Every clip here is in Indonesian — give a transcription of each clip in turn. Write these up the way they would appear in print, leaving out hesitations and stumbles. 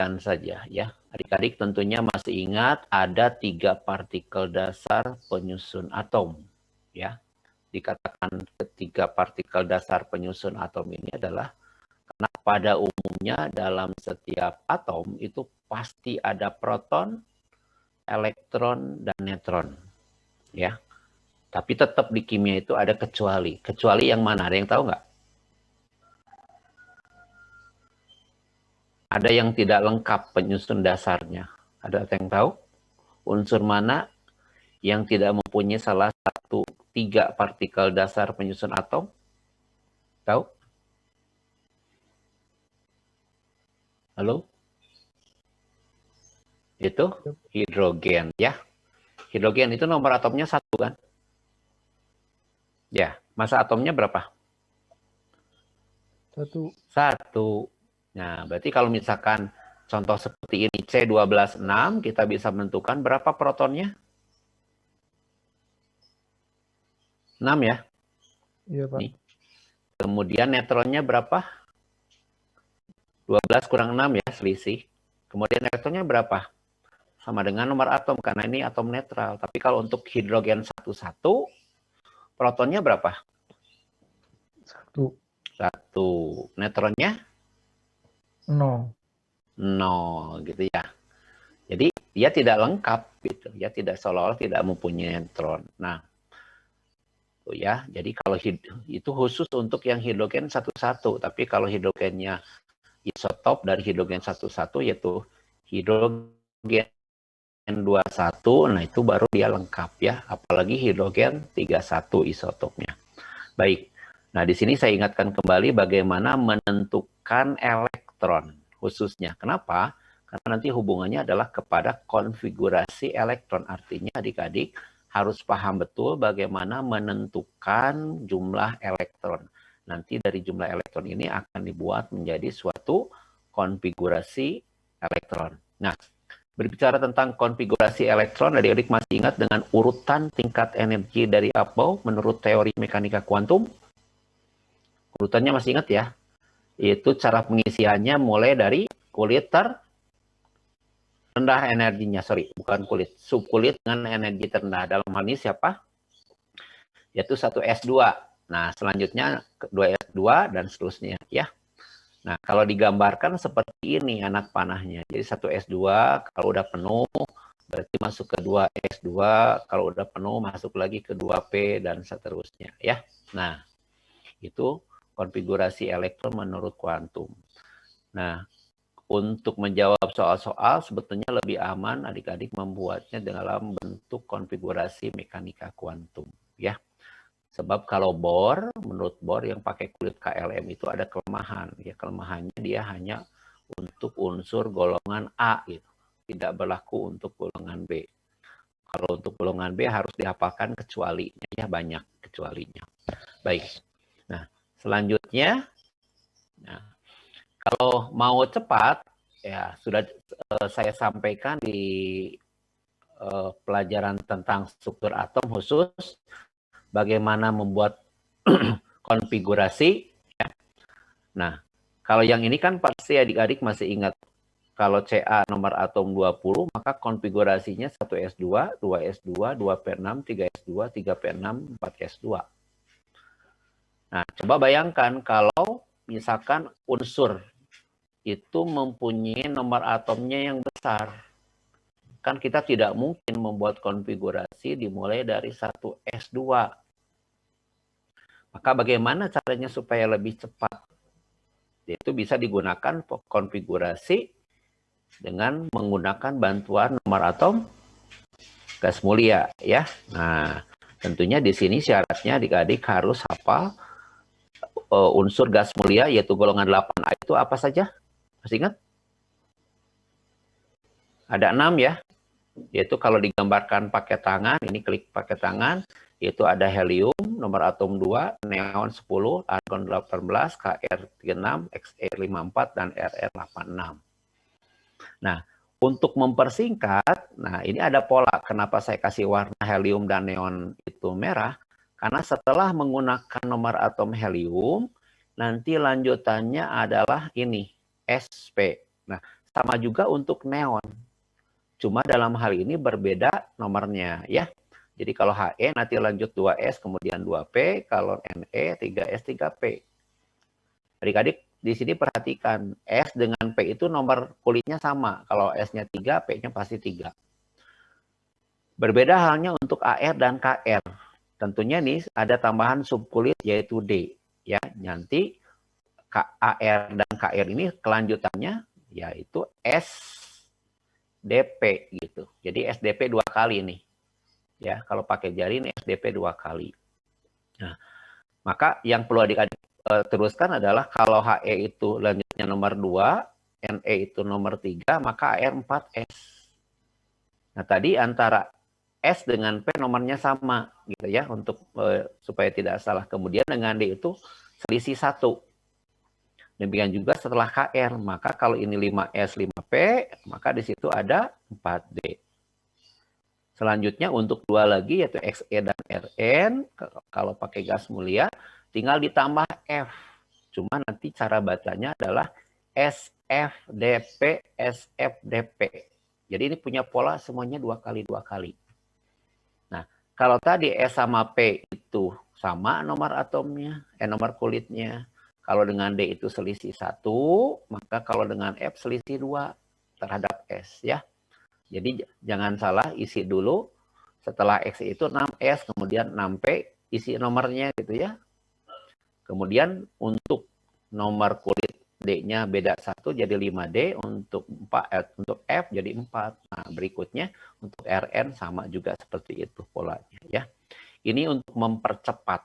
perhatikan saja ya. Adik-adik tentunya masih ingat ada 3 partikel dasar penyusun atom ya. Dikatakan ketiga partikel dasar penyusun atom ini adalah karena pada umumnya dalam setiap atom itu pasti ada proton, elektron, dan neutron ya. Tapi tetap di kimia itu ada kecuali. Kecuali yang mana? Ada yang tahu nggak? Ada yang tidak lengkap penyusun dasarnya. Ada yang tahu? Unsur mana yang tidak mempunyai salah satu 3 partikel dasar penyusun atom? Tahu? Halo? Itu hidrogen ya. Hidrogen itu nomor atomnya 1 kan? Ya, massa atomnya berapa? 1. 1. Nah, berarti kalau misalkan contoh seperti ini C12 6, kita bisa menentukan berapa protonnya? 6 ya? Iya, Pak. Nih. Kemudian neutronnya berapa? 12 kurang 6 ya, selisih. Kemudian elektronnya berapa? Sama dengan nomor atom, karena ini atom netral. Tapi kalau untuk hidrogen 1,1, protonnya berapa? 1. 1. Neutronnya? 0. 0, gitu ya. Jadi dia tidak lengkap gitu. Dia tidak seolah-olah tidak mempunyai neutron. Nah, itu ya. Jadi kalau itu khusus untuk yang hidrogen 1,1, tapi kalau hidrogennya isotop dari hidrogen 1,1 yaitu hidrogen 2,1, nah itu baru dia lengkap ya. Apalagi hidrogen 3,1 isotopnya. Baik. Nah, di sini saya ingatkan kembali bagaimana menentukan elektron khususnya. Kenapa? Karena nanti hubungannya adalah kepada konfigurasi elektron. Artinya adik-adik harus paham betul bagaimana menentukan jumlah elektron. Nanti dari jumlah elektron ini akan dibuat menjadi suatu konfigurasi elektron. Nah, berbicara tentang konfigurasi elektron, adik-adik masih ingat dengan urutan tingkat energi dari Apel menurut teori mekanika kuantum? Urutannya masih ingat ya? Itu cara pengisiannya mulai dari kulit rendah energinya, bukan kulit, subkulit dengan energi terendah. Dalam hal ini siapa? Yaitu 1s2. Nah, selanjutnya 2s2 dan seterusnya ya. Nah, kalau digambarkan seperti ini anak panahnya. Jadi 1s2 kalau udah penuh berarti masuk ke 2s2, kalau udah penuh masuk lagi ke 2p dan seterusnya ya. Nah, itu konfigurasi elektron menurut kuantum. Nah, untuk menjawab soal-soal sebetulnya lebih aman adik-adik membuatnya dalam bentuk konfigurasi mekanika kuantum ya. Sebab kalau Bohr, menurut Bohr yang pakai kulit KLM itu ada kelemahan. Ya, kelemahannya dia hanya untuk unsur golongan A gitu. Tidak berlaku untuk golongan B. Kalau untuk golongan B harus dihafalkan kecualinya ya, banyak kecualinya. Baik. Nah, selanjutnya nah, kalau mau cepat ya sudah saya sampaikan di pelajaran tentang struktur atom khusus bagaimana membuat konfigurasi. Ya. Nah, kalau yang ini kan pasti adik-adik masih ingat. Kalau Ca nomor atom 20, maka konfigurasinya 1s2, 2s2, 2p6, 3s2, 3p6, 4s2. Nah, coba bayangkan kalau misalkan unsur itu mempunyai nomor atomnya yang besar. Kan kita tidak mungkin membuat konfigurasi dimulai dari 1s2. Maka bagaimana caranya supaya lebih cepat? Itu bisa digunakan konfigurasi dengan menggunakan bantuan nomor atom gas mulia ya. Nah, tentunya di sini syaratnya adik-adik harus hafal unsur gas mulia yaitu golongan 8A itu apa saja? Masih ingat? Ada 6 ya. Yaitu kalau digambarkan pakai tangan, ini klik pakai tangan, yaitu ada helium nomor atom 2, neon 10, argon 18, Kr36, Xe54 dan Rr86. Nah, untuk mempersingkat, nah ini ada pola. Kenapa saya kasih warna helium dan neon itu merah? Karena setelah menggunakan nomor atom helium, nanti lanjutannya adalah ini, sp. Nah, sama juga untuk neon. Cuma dalam hal ini berbeda nomornya ya. Jadi kalau He nanti lanjut 2S kemudian 2P, kalau Ne 3S 3P. Adik-adik di sini perhatikan S dengan P itu nomor kulitnya sama. Kalau S-nya 3, P-nya pasti 3. Berbeda halnya untuk AR dan KR. Tentunya nih ada tambahan subkulit yaitu D. Ya, nanti AR dan KR ini kelanjutannya yaitu SDP gitu. Jadi SDP 2 kali nih. Ya, kalau pakai jari ini SDP 2 kali. Nah, maka yang perlu adik-adik teruskan adalah kalau HE itu lanjutnya nomor 2, NE itu nomor 3, maka AR 4S. Nah, tadi antara S dengan P nomornya sama gitu ya, untuk supaya tidak salah. Kemudian dengan D itu selisih 1. Demikian juga setelah KR, maka kalau ini 5S 5P, maka di situ ada 4D. Selanjutnya untuk 2 lagi yaitu XE dan RN, kalau pakai gas mulia tinggal ditambah F. Cuma nanti cara bacanya adalah SFDP, SFDP. Jadi ini punya pola semuanya 2 kali 2 kali. Nah, kalau tadi S sama P itu sama nomor atomnya, nomor kulitnya. Kalau dengan D itu selisih 1, maka kalau dengan F selisih 2 terhadap S ya. Jadi jangan salah, isi dulu. Setelah X itu 6S, kemudian 6P, isi nomornya gitu ya. Kemudian untuk nomor kulit D-nya beda 1 jadi 5D, untuk F jadi 4. Nah, berikutnya untuk RN sama juga seperti itu polanya ya. Ini untuk mempercepat.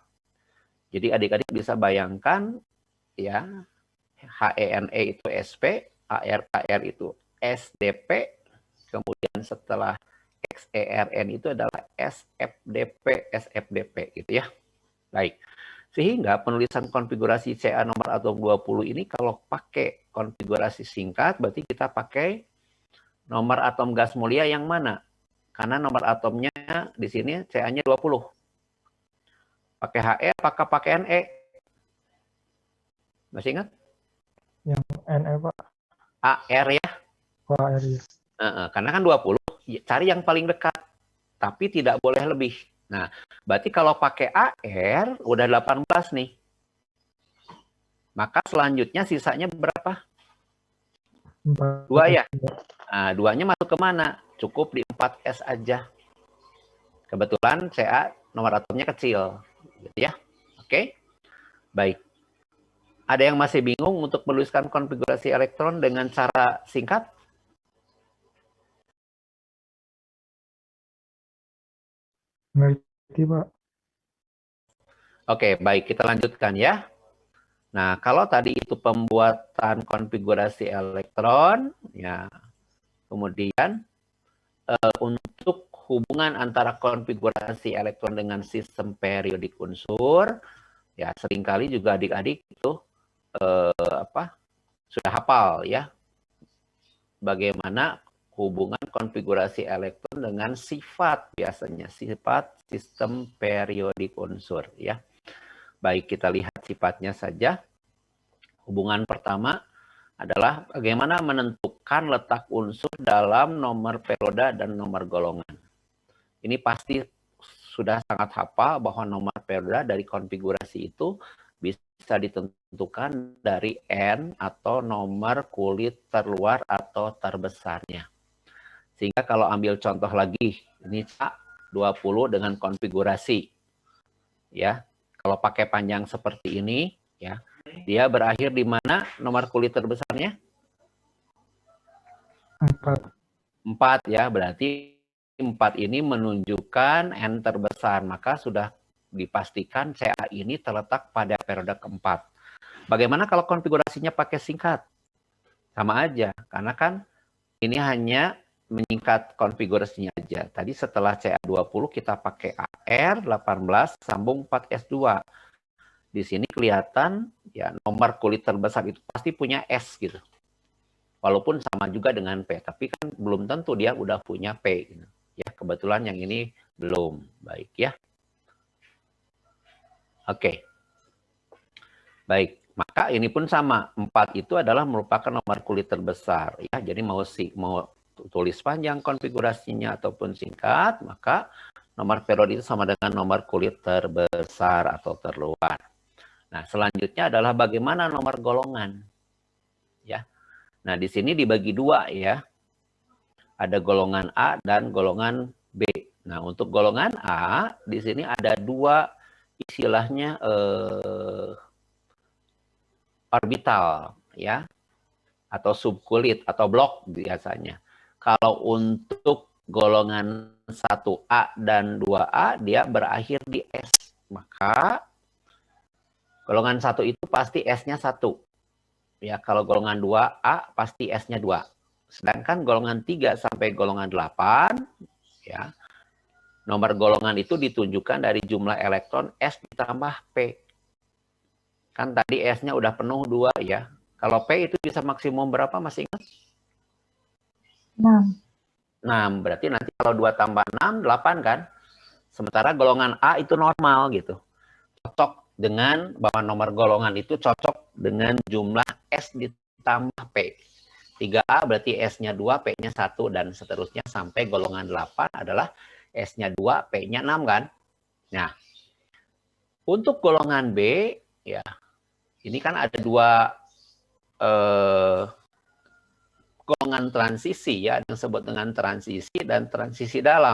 Jadi adik-adik bisa bayangkan ya, HENE itu SP, ARKR itu SDP, kemudian setelah XERN itu adalah SFDP, SFDP gitu ya. Baik. Sehingga penulisan konfigurasi CA nomor atom 20 ini kalau pakai konfigurasi singkat berarti kita pakai nomor atom gas mulia yang mana? Karena nomor atomnya di sini CA-nya 20. Pakai HE apakah pakai NE? Masih ingat? Yang NE, Pak. AR ya. Pak RI. Karena kan 20, cari yang paling dekat. Tapi tidak boleh lebih. Nah, berarti kalau pakai AR udah 18 nih. Maka selanjutnya sisanya berapa? 2 ya. Nah, 2-nya masuk ke mana? Cukup di 4S aja. Kebetulan CA nomor atomnya kecil. Gitu ya. Oke. Baik. Ada yang masih bingung untuk menuliskan konfigurasi elektron dengan cara singkat? Ngerti, Pak. Oke, baik. Kita lanjutkan ya. Nah, kalau tadi itu pembuatan konfigurasi elektron, ya, kemudian untuk hubungan antara konfigurasi elektron dengan sistem periodik unsur, ya seringkali juga adik-adik itu sudah hafal ya, bagaimana hubungan konfigurasi elektron dengan sifat, biasanya sifat sistem periodik unsur ya. Baik, kita lihat sifatnya saja. Hubungan pertama adalah bagaimana menentukan letak unsur dalam nomor periode dan nomor golongan. Ini pasti sudah sangat hafal bahwa nomor periode dari konfigurasi itu bisa ditentukan dari N atau nomor kulit terluar atau terbesarnya. Sehingga kalau ambil contoh lagi, ini 20 dengan konfigurasi. Ya, kalau pakai panjang seperti ini, ya, dia berakhir di mana nomor kulit terbesarnya? 4. 4 ya, berarti 4 ini menunjukkan N terbesar. Maka sudah dipastikan CA ini terletak pada periode keempat. Bagaimana kalau konfigurasinya pakai singkat? Sama aja, karena kan ini hanya menyingkat konfigurasinya aja. Tadi setelah CA20 kita pakai AR 18 sambung 4S2. Di sini kelihatan ya nomor kulit terbesar itu pasti punya S gitu. Walaupun sama juga dengan P, tapi kan belum tentu dia udah punya P gitu. Ya, kebetulan yang ini belum. Baik ya. Oke. Baik. Maka ini pun sama, 4 itu adalah merupakan nomor kulit terbesar. Ya, jadi mau tulis panjang konfigurasinya ataupun singkat, maka nomor periode itu sama dengan nomor kulit terbesar atau terluar. Nah, selanjutnya adalah bagaimana nomor golongan. Ya. Nah, di sini dibagi dua ya. Ada golongan A dan golongan B. Nah, untuk golongan A, di sini ada dua istilahnya orbital ya, atau subkulit atau blok biasanya. Kalau untuk golongan 1A dan 2A dia berakhir di S. Maka golongan 1 itu pasti S-nya 1. Ya, kalau golongan 2A pasti S-nya 2. Sedangkan golongan 3 sampai golongan 8 ya, nomor golongan itu ditunjukkan dari jumlah elektron S ditambah P. Kan tadi S-nya udah penuh 2 ya. Kalau P itu bisa maksimum berapa, masih ingat? 6. 6. Berarti nanti kalau 2 tambah 6, 8 kan? Sementara golongan A itu normal gitu. Cocok dengan bahwa nomor golongan itu cocok dengan jumlah S ditambah P. 3A berarti S-nya 2, P-nya 1, dan seterusnya sampai golongan 8 adalah S-nya 2, P-nya 6 kan? Nah, untuk golongan B, ya, ini kan ada dua golongan transisi ya, yang disebut dengan transisi dan transisi dalam.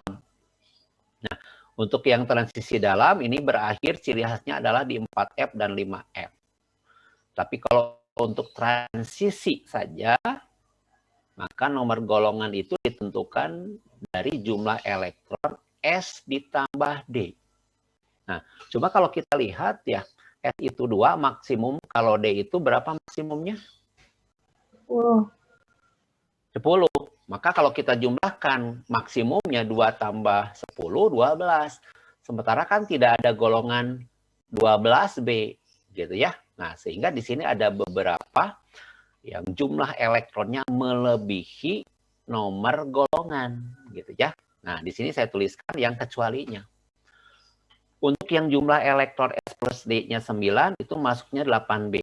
Nah, untuk yang transisi dalam ini berakhir ciri khasnya adalah di 4F dan 5F. Tapi kalau untuk transisi saja, maka nomor golongan itu ditentukan dari jumlah elektron S ditambah D. Nah, coba kalau kita lihat ya, S itu 2 maksimum, kalau D itu berapa maksimumnya? 10. 10. Maka kalau kita jumlahkan maksimumnya 2 tambah 10, 12. Sementara kan tidak ada golongan 12B gitu ya. Nah, sehingga di sini ada beberapa yang jumlah elektronnya melebihi nomor golongan gitu ya. Nah, di sini saya tuliskan yang kecualinya. Untuk yang jumlah elektron S plus D-nya 9 itu masuknya 8B.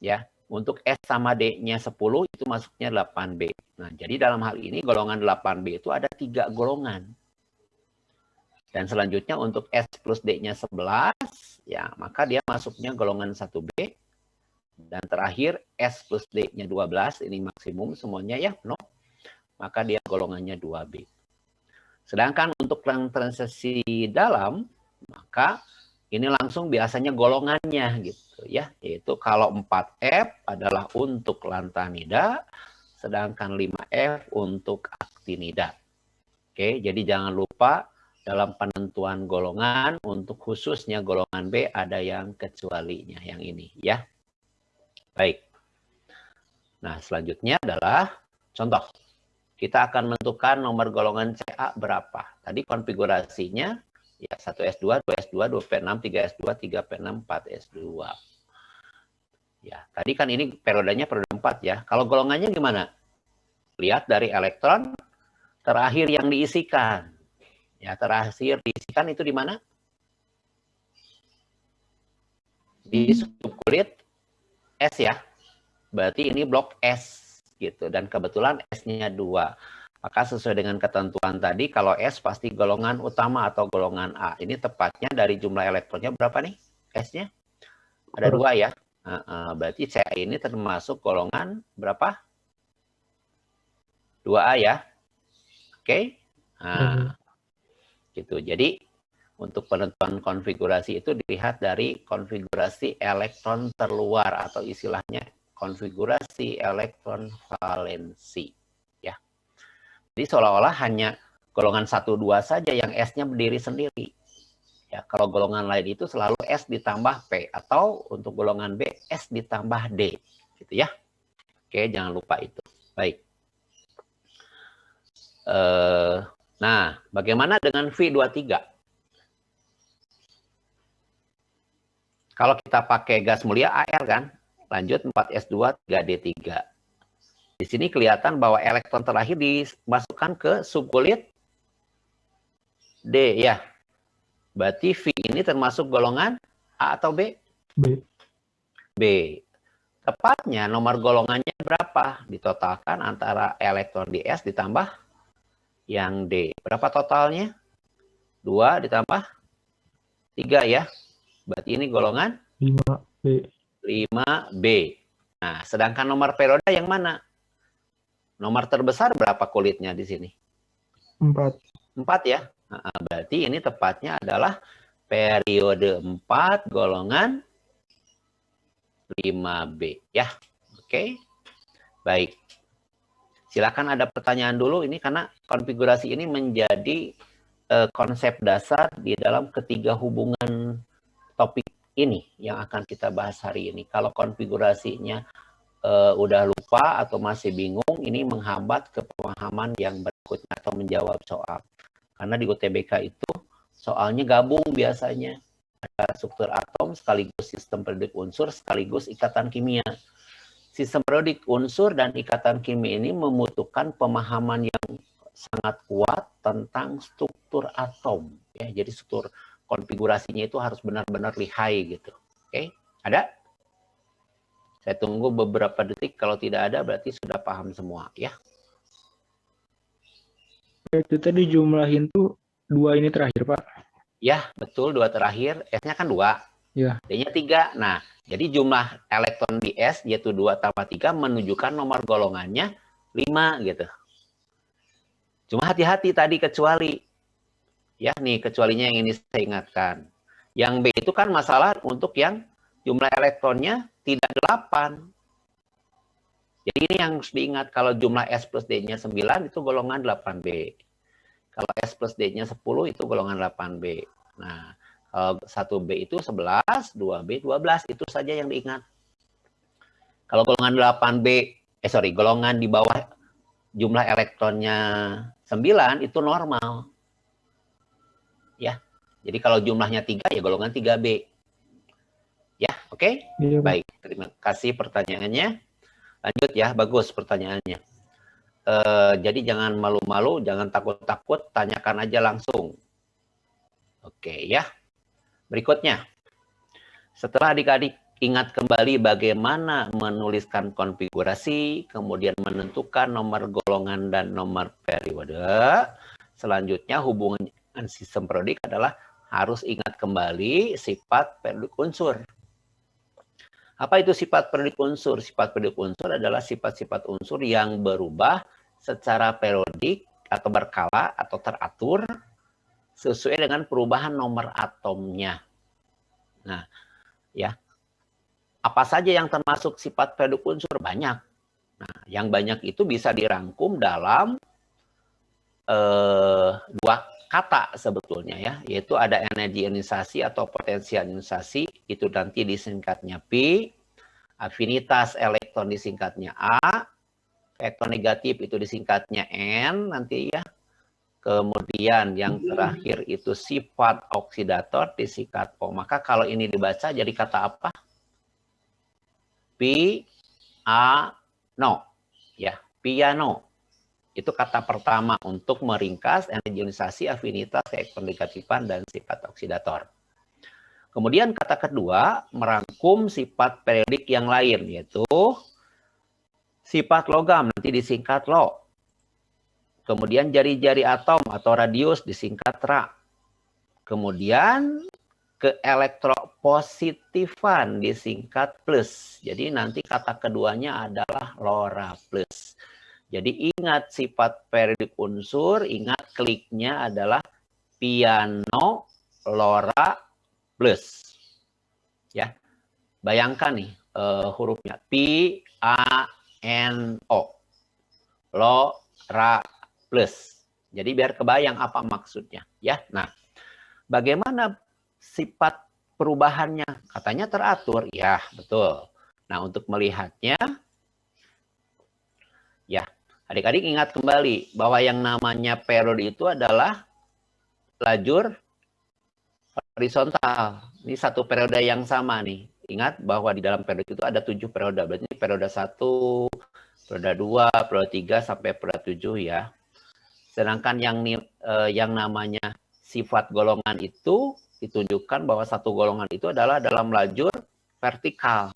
Ya, untuk S sama D-nya 10 itu masuknya 8B. Nah, jadi dalam hal ini golongan 8B itu ada 3 golongan. Dan selanjutnya untuk S plus D-nya 11, ya, maka dia masuknya golongan 1B. Dan terakhir S plus D-nya 12, ini maksimum semuanya ya, penuh. Maka dia golongannya 2B. Sedangkan untuk transisi dalam, maka ini langsung biasanya golongannya gitu ya, yaitu kalau 4F adalah untuk lantanida, sedangkan 5F untuk aktinida. Oke, jadi jangan lupa dalam penentuan golongan untuk khususnya golongan B ada yang kecualinya, yang ini ya. Baik. Nah, selanjutnya adalah contoh. Kita akan menentukan nomor golongan CA berapa. Tadi konfigurasinya ya 1S2, 2S2, 2P6, 3S2, 3P6, 4S2. Ya, tadi kan ini periodenya periode 4 ya. Kalau golongannya gimana? Lihat dari elektron terakhir yang diisikan. Ya, terakhir diisikan itu di mana? Di subkulit S ya. Berarti ini blok S gitu, dan kebetulan S-nya 2. Maka sesuai dengan ketentuan tadi, kalau S pasti golongan utama atau golongan A. Ini tepatnya dari jumlah elektronnya berapa nih? S-nya? Ada 2 ya. Berarti CA ini termasuk golongan berapa? 2A ya. Oke. Nah, gitu. Jadi untuk penentuan konfigurasi itu dilihat dari konfigurasi elektron terluar atau istilahnya konfigurasi elektron valensi ya. Jadi seolah-olah hanya golongan 1 2 saja yang S-nya berdiri sendiri. Ya, kalau golongan lain itu selalu S ditambah P atau untuk golongan B S ditambah D gitu ya. Oke, jangan lupa itu. Baik. Nah, bagaimana dengan V23? Kalau kita pakai gas mulia AR kan? Lanjut 4S2, 3D3. Di sini kelihatan bahwa elektron terakhir dimasukkan ke subkulit D ya. Berarti V ini termasuk golongan A atau B? B. B. Tepatnya nomor golongannya berapa? Ditotalkan antara elektron di S ditambah yang D. Berapa totalnya? 2 ditambah 3 ya. Berarti ini golongan 5B. 5B. Nah, sedangkan nomor periode yang mana? Nomor terbesar berapa kulitnya di sini? 4. 4 ya. Nah, berarti ini tepatnya adalah periode 4 golongan 5B ya. Oke. Baik. Silakan ada pertanyaan dulu ini karena konfigurasi ini menjadi konsep dasar di dalam ketiga hubungan topik ini yang akan kita bahas hari ini. Kalau konfigurasinya udah lupa atau masih bingung, ini menghambat kepemahaman yang berikutnya atau menjawab soal. Karena di UTBK itu soalnya gabung biasanya. Ada struktur atom sekaligus sistem periodik unsur sekaligus ikatan kimia. Sistem periodik unsur dan ikatan kimia ini membutuhkan pemahaman yang sangat kuat tentang struktur atom. Ya, jadi struktur konfigurasinya itu harus benar-benar lihai gitu. Oke, ada? Saya tunggu beberapa detik. Kalau tidak ada berarti sudah paham semua ya. Itu tadi jumlahin tuh 2 ini terakhir, Pak. Ya, betul, 2 terakhir. S-nya kan 2. Ya. D-nya 3. Nah, jadi jumlah elektron di S yaitu 2 tambah 3 menunjukkan nomor golongannya 5 gitu. Cuma hati-hati tadi kecuali. Ya, nih kecualinya yang ini saya ingatkan. Yang B itu kan masalah untuk yang jumlah elektronnya tidak 8. Jadi ini yang harus diingat, kalau jumlah S plus D-nya 9 itu golongan 8B. Kalau S plus D-nya 10 itu golongan 8B. Nah, kalau 1B itu 11, 2B 12, itu saja yang diingat. Kalau golongan 8B, golongan di bawah jumlah elektronnya 9 itu normal. Ya. Jadi kalau jumlahnya 3 ya golongan 3B. Ya, oke? Iya, Pak. Baik, terima kasih pertanyaannya. Lanjut ya, bagus pertanyaannya. Jadi jangan malu-malu, jangan takut-takut, tanyakan aja langsung. Oke ya. Berikutnya, setelah adik-adik ingat kembali bagaimana menuliskan konfigurasi, kemudian menentukan nomor golongan dan nomor periode, selanjutnya hubungan sistem periodik adalah harus ingat kembali sifat periodik unsur. Apa itu sifat periodik unsur? Sifat periodik unsur adalah sifat-sifat unsur yang berubah secara periodik atau berkala atau teratur sesuai dengan perubahan nomor atomnya. Nah, ya. Apa saja yang termasuk sifat periodik unsur? Banyak. Nah, yang banyak itu bisa dirangkum dalam 2 kata sebetulnya ya, yaitu ada energi ionisasi atau potensi ionisasi, itu nanti disingkatnya P, afinitas elektron disingkatnya A, elektron negatif itu disingkatnya N nanti ya. Kemudian yang terakhir itu sifat oksidator disingkat O. Maka kalau ini dibaca jadi kata apa? Piano. Ya, piano. Itu kata pertama untuk meringkas energi ionisasi, afinitas, elektron negatifan, dan sifat oksidator. Kemudian kata kedua, merangkum sifat periodik yang lain, yaitu sifat logam, nanti disingkat Lo. Kemudian jari-jari atom atau radius disingkat Ra. Kemudian ke elektropositifan disingkat plus. Jadi nanti kata keduanya adalah Lora plus. Jadi ingat sifat periodik unsur, ingat kliknya adalah piano Lora plus. Ya. Bayangkan nih hurufnya P A N O. Lora plus. Jadi biar kebayang apa maksudnya, ya. Nah, bagaimana sifat perubahannya? Katanya teratur. Ya, betul. Nah, untuk melihatnya, ya, adik-adik ingat kembali bahwa yang namanya periode itu adalah lajur horizontal. Ini satu periode yang sama nih. Ingat bahwa di dalam periode itu ada 7 periode. Berarti ini periode 1, periode 2, periode 3, sampai periode 7 ya. Sedangkan yang namanya sifat golongan itu ditunjukkan bahwa satu golongan itu adalah dalam lajur vertikal.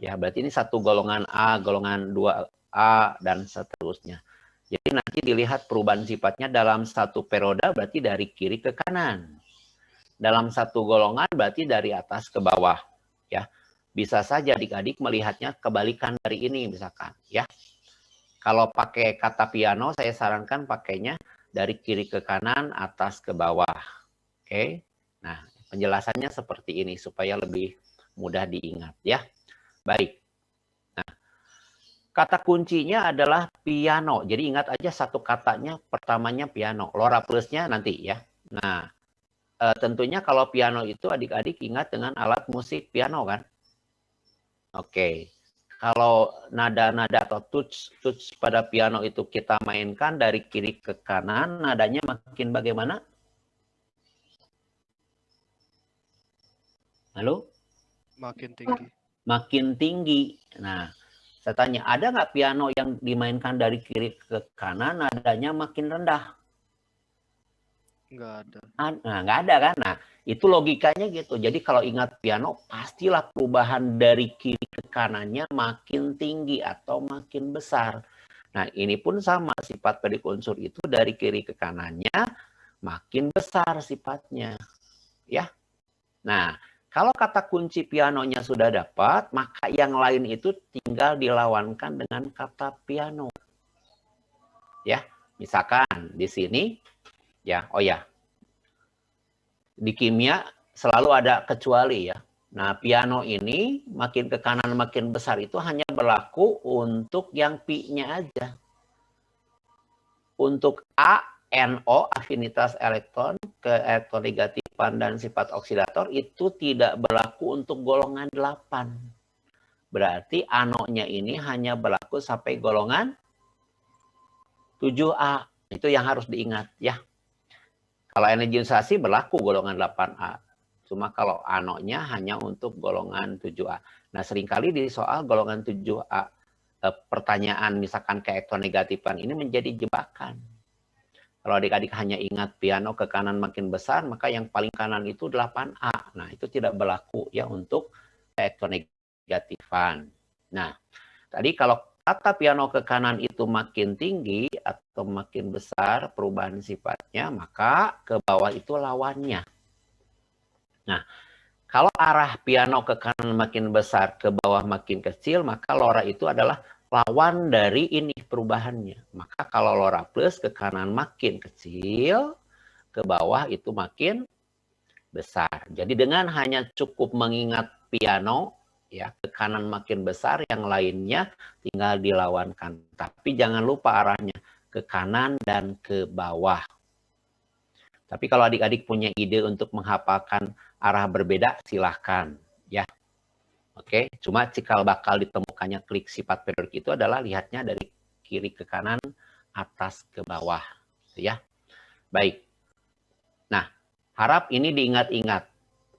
Ya, berarti ini satu golongan A, golongan 2A, dan seterusnya. Jadi nanti dilihat perubahan sifatnya dalam satu periode berarti dari kiri ke kanan. Dalam satu golongan berarti dari atas ke bawah. Ya, bisa saja adik-adik melihatnya kebalikan dari ini misalkan. Ya, kalau pakai kata piano saya sarankan pakainya dari kiri ke kanan, atas ke bawah. Oke. Nah, penjelasannya seperti ini supaya lebih mudah diingat ya. Baik. Nah, kata kuncinya adalah piano. Jadi ingat aja satu katanya pertamanya piano. Lora plusnya nanti ya. Nah, tentunya kalau piano itu adik-adik ingat dengan alat musik piano kan? Oke. Kalau nada-nada atau touch pada piano itu kita mainkan dari kiri ke kanan, nadanya makin bagaimana? Halo? Makin tinggi. Makin tinggi. Nah, saya tanya, ada nggak piano yang dimainkan dari kiri ke kanan, nadanya makin rendah? Nggak ada. Nah, nggak ada kan? Nah, itu logikanya gitu. Jadi kalau ingat piano, pastilah perubahan dari kiri ke kanannya makin tinggi atau makin besar. Nah, ini pun sama, sifat periodik unsur itu dari kiri ke kanannya makin besar sifatnya. Ya. Nah, kalau kata kunci pianonya sudah dapat, maka yang lain itu tinggal dilawankan dengan kata piano. Ya, misalkan di sini, ya, oh ya, di kimia selalu ada kecuali ya. Nah, piano ini makin ke kanan makin besar itu hanya berlaku untuk yang pi-nya aja. Untuk A, NO, afinitas elektron, keelektronegatifan dan sifat oksidator itu tidak berlaku untuk golongan 8. Berarti ANO-nya ini hanya berlaku sampai golongan 7A. Itu yang harus diingat ya. Kalau energiisasi berlaku golongan 8A. Cuma kalau ANO-nya hanya untuk golongan 7A. Nah, seringkali di soal golongan 7A pertanyaan misalkan keelektronegatifan ini menjadi jebakan. Kalau adik-adik hanya ingat piano ke kanan makin besar, maka yang paling kanan itu 8A. Nah, itu tidak berlaku ya untuk elektronegatifan. Nah, tadi kalau kata piano ke kanan itu makin tinggi atau makin besar perubahan sifatnya, maka ke bawah itu lawannya. Nah, kalau arah piano ke kanan makin besar, ke bawah makin kecil, maka lora itu adalah lawan dari ini perubahannya. Maka kalau lora plus ke kanan makin kecil, ke bawah itu makin besar. Jadi dengan hanya cukup mengingat piano, ya ke kanan makin besar, yang lainnya tinggal dilawankan. Tapi jangan lupa arahnya ke kanan dan ke bawah. Tapi kalau adik-adik punya ide untuk menghafalkan arah berbeda, silahkan. Ya. Oke, cuma cikal bakal ditemukannya klik sifat periodik itu adalah lihatnya dari kiri ke kanan, atas ke bawah, ya. Baik. Nah, harap ini diingat-ingat,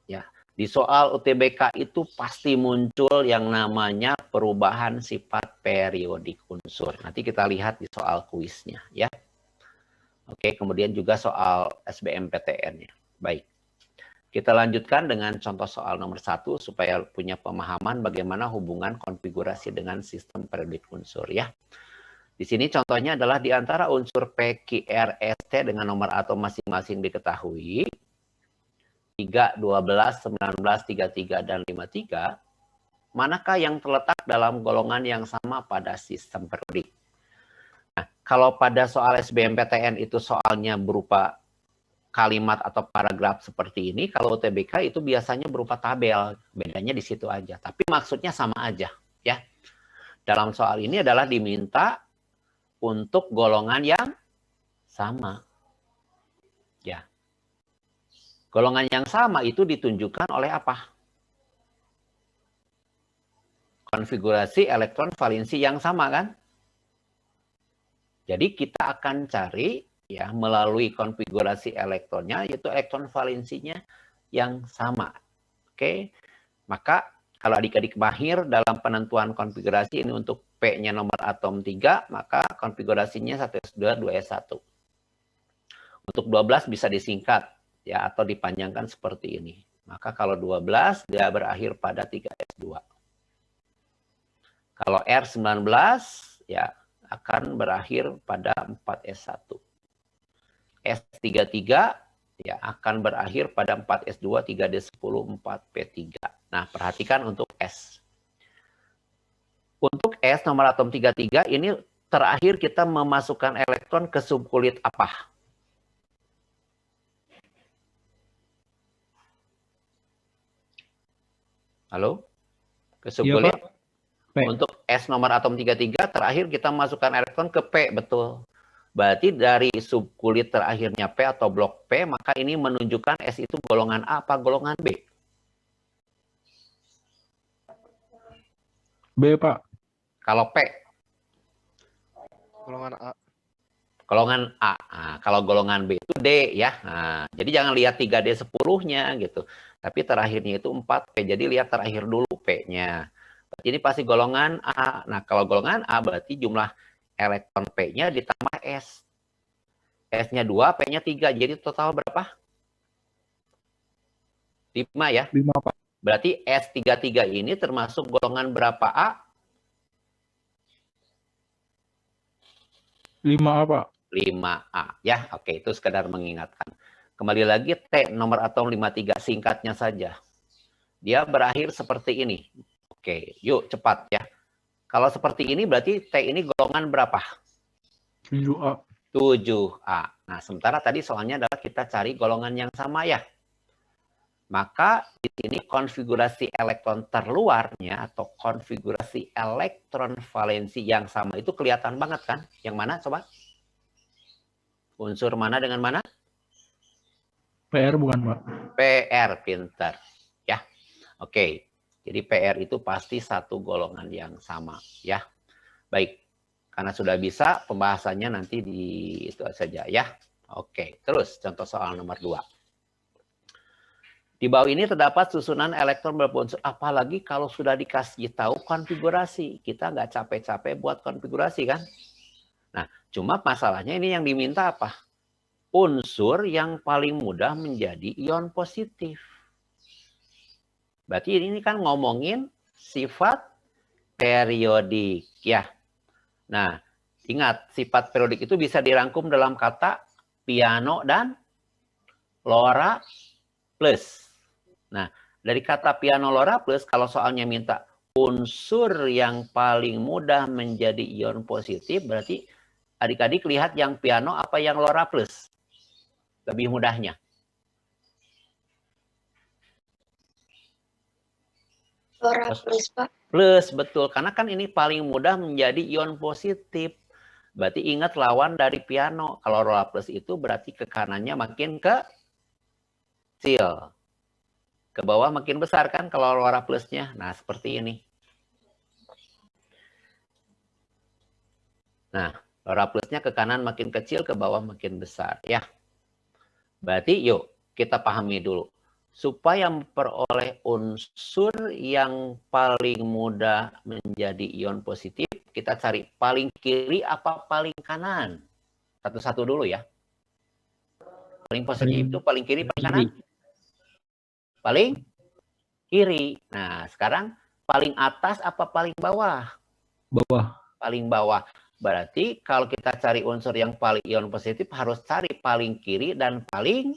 ya. Di soal UTBK itu pasti muncul yang namanya perubahan sifat periodik unsur. Nanti kita lihat di soal kuisnya, ya. Oke, kemudian juga soal SBMPTN-nya. Baik. Kita lanjutkan dengan contoh soal nomor 1 supaya punya pemahaman bagaimana hubungan konfigurasi dengan sistem periodik unsur ya. Di sini contohnya adalah di antara unsur P, Q, R, S, T dengan nomor atom masing-masing diketahui 3, 12, 19, 33, dan 53, manakah yang terletak dalam golongan yang sama pada sistem periodik? Nah, kalau pada soal SBMPTN itu soalnya berupa kalimat atau paragraf seperti ini, kalau UTBK itu biasanya berupa tabel, bedanya di situ aja. Tapi maksudnya sama aja, ya. Dalam soal ini adalah diminta untuk golongan yang sama. Ya. Golongan yang sama itu ditunjukkan oleh apa? Konfigurasi elektron valensi yang sama kan? Jadi kita akan cari ya melalui konfigurasi elektronnya yaitu elektron valensinya yang sama. Oke. Maka kalau adik-adik mahir dalam penentuan konfigurasi ini untuk P-nya nomor atom 3, maka konfigurasinya 1s2 2s1. Untuk 12 bisa disingkat ya atau dipanjangkan seperti ini. Maka kalau 12 dia berakhir pada 3s2. Kalau R19 ya akan berakhir pada 4S1. S33 ya akan berakhir pada 4S2, 3D10, 4P3. Nah, perhatikan untuk S. Untuk S nomor atom 33 ini terakhir kita memasukkan elektron ke subkulit apa? Halo? Ke subkulit? Pak. P. Untuk S nomor atom 33 terakhir kita masukkan elektron ke P, betul. Berarti dari subkulit terakhirnya P atau blok P, maka ini menunjukkan S itu golongan A apa golongan B? B, Pak. Kalau P, Golongan A. golongan A. Nah, kalau golongan B itu D ya. Nah, jadi jangan lihat 3D10-nya gitu. Tapi terakhirnya itu 4P. Jadi lihat terakhir dulu P-nya. Ini pasti golongan A. Nah, kalau golongan A berarti jumlah elektron P-nya ditambah S. S-nya 2, P-nya 3. Jadi total berapa? 5 ya. 5, Pak. Berarti S33 ini termasuk golongan berapa A? 5A, Pak. 5A. Ya, oke. Itu sekedar mengingatkan. Kembali lagi T nomor atom 53. Singkatnya saja. Dia berakhir seperti ini. Oke, yuk cepat ya. Kalau seperti ini berarti T ini golongan berapa? 7A. 7A. Nah, sementara tadi soalnya adalah kita cari golongan yang sama ya. Maka di sini konfigurasi elektron terluarnya atau konfigurasi elektron valensi yang sama itu kelihatan banget kan? Yang mana coba? Unsur mana dengan mana? PR bukan, Pak? PR, pinter. Ya, oke. Jadi PR itu pasti satu golongan yang sama, ya. Baik, karena sudah bisa pembahasannya nanti di itu saja, ya. Oke, terus contoh soal nomor 2. Di bawah ini terdapat susunan elektron beberapa unsur. Apalagi kalau sudah dikasih tahu konfigurasi, kita nggak capek-capek buat konfigurasi kan? Nah, cuma masalahnya ini yang diminta apa? Unsur yang paling mudah menjadi ion positif. Berarti ini kan ngomongin sifat periodik ya. Nah, ingat sifat periodik itu bisa dirangkum dalam kata piano dan Lora plus. Nah, dari kata piano Lora plus kalau soalnya minta unsur yang paling mudah menjadi ion positif, berarti adik-adik lihat yang piano apa yang Lora plus? Lebih mudahnya. Lora plus, Pak. Plus, betul. Karena kan ini paling mudah menjadi ion positif. Berarti ingat lawan dari piano. Kalau Lora plus itu berarti ke kanannya makin kecil. Ke bawah makin besar kan kalau Lora plusnya. Nah, seperti ini. Nah, Lora plusnya ke kanan makin kecil, ke bawah makin besar. Ya. Berarti yuk kita pahami dulu. Supaya memperoleh unsur yang paling mudah menjadi ion positif, kita cari paling kiri apa paling kanan. Satu-satu dulu ya. Paling positif itu paling kiri, paling kanan? Paling kiri. Nah, sekarang paling atas apa paling bawah? Bawah. Paling bawah. Berarti kalau kita cari unsur yang paling ion positif, harus cari paling kiri dan paling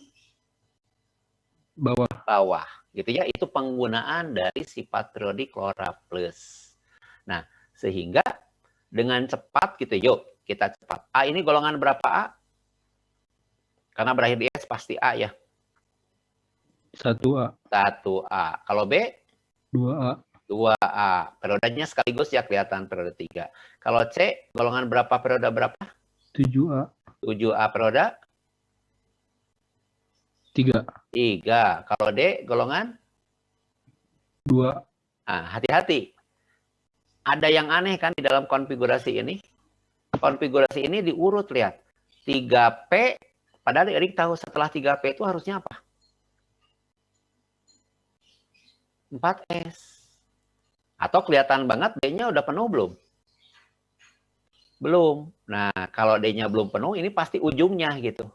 bawah gitu ya. Itu penggunaan dari sifat periodik Lora plus. Nah, sehingga dengan cepat gitu, yuk kita cepat. A ini golongan berapa A? Karena berakhir di S pasti A ya. 1A. 1A. Kalau B? 2A. 2A. Periodenya sekaligus ya, kelihatan periode 3. Kalau C golongan berapa, periode berapa? 7A. 7A periode? 3. 3. Kalau D golongan? 2. Nah, hati-hati. Ada yang aneh kan di dalam konfigurasi ini? Konfigurasi ini diurut, lihat. 3P, padahal Erik tahu setelah 3P itu harusnya apa? 4S. Atau kelihatan banget D-nya udah penuh belum? Belum. Nah, kalau D-nya belum penuh, ini pasti ujungnya gitu.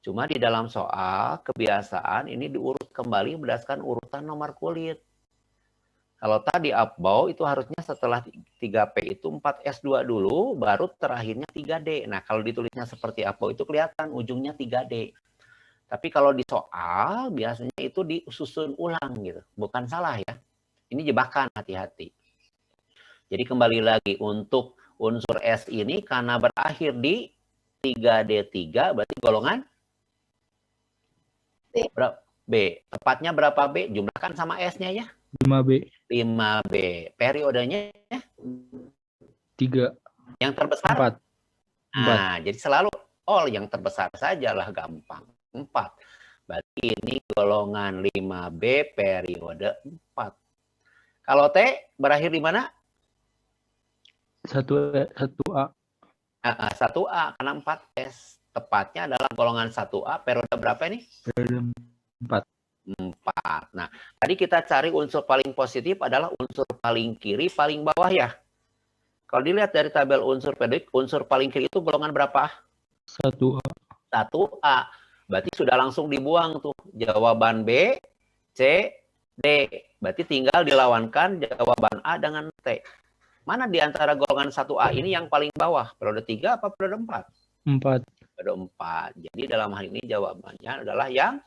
Cuma di dalam soal kebiasaan ini diurut kembali berdasarkan urutan nomor kulit. Kalau tadi above itu harusnya setelah 3P itu 4S2 dulu, baru terakhirnya 3D. Nah, kalau ditulisnya seperti above itu kelihatan ujungnya 3D. Tapi kalau di soal, biasanya itu disusun ulang gitu. Bukan salah ya. Ini jebakan, hati-hati. Jadi kembali lagi, untuk unsur S ini karena berakhir di 3D3, berarti golongan B. B. Tepatnya berapa B? Jumlahkan sama S-nya ya. 5B. 5B. Periodenya 3. yang terbesar? 4. Nah, jadi selalu yang terbesar sajalah, gampang. 4. Berarti ini golongan 5B periode 4. Kalau T berakhir di mana? 1A. 1A karena 4S. Tepatnya adalah golongan 1A periode berapa ini? Periode 4. 4. Nah, tadi kita cari unsur paling positif adalah unsur paling kiri, paling bawah ya. Kalau dilihat dari tabel unsur periodik, unsur paling kiri itu golongan berapa? 1A. 1A. Berarti sudah langsung dibuang tuh. Jawaban B, C, D. Berarti tinggal dilawankan jawaban A dengan T. Mana di antara golongan 1A ini yang paling bawah? Periode 3 apa periode 4? 4. Periode 4. Jadi dalam hal ini jawabannya adalah yang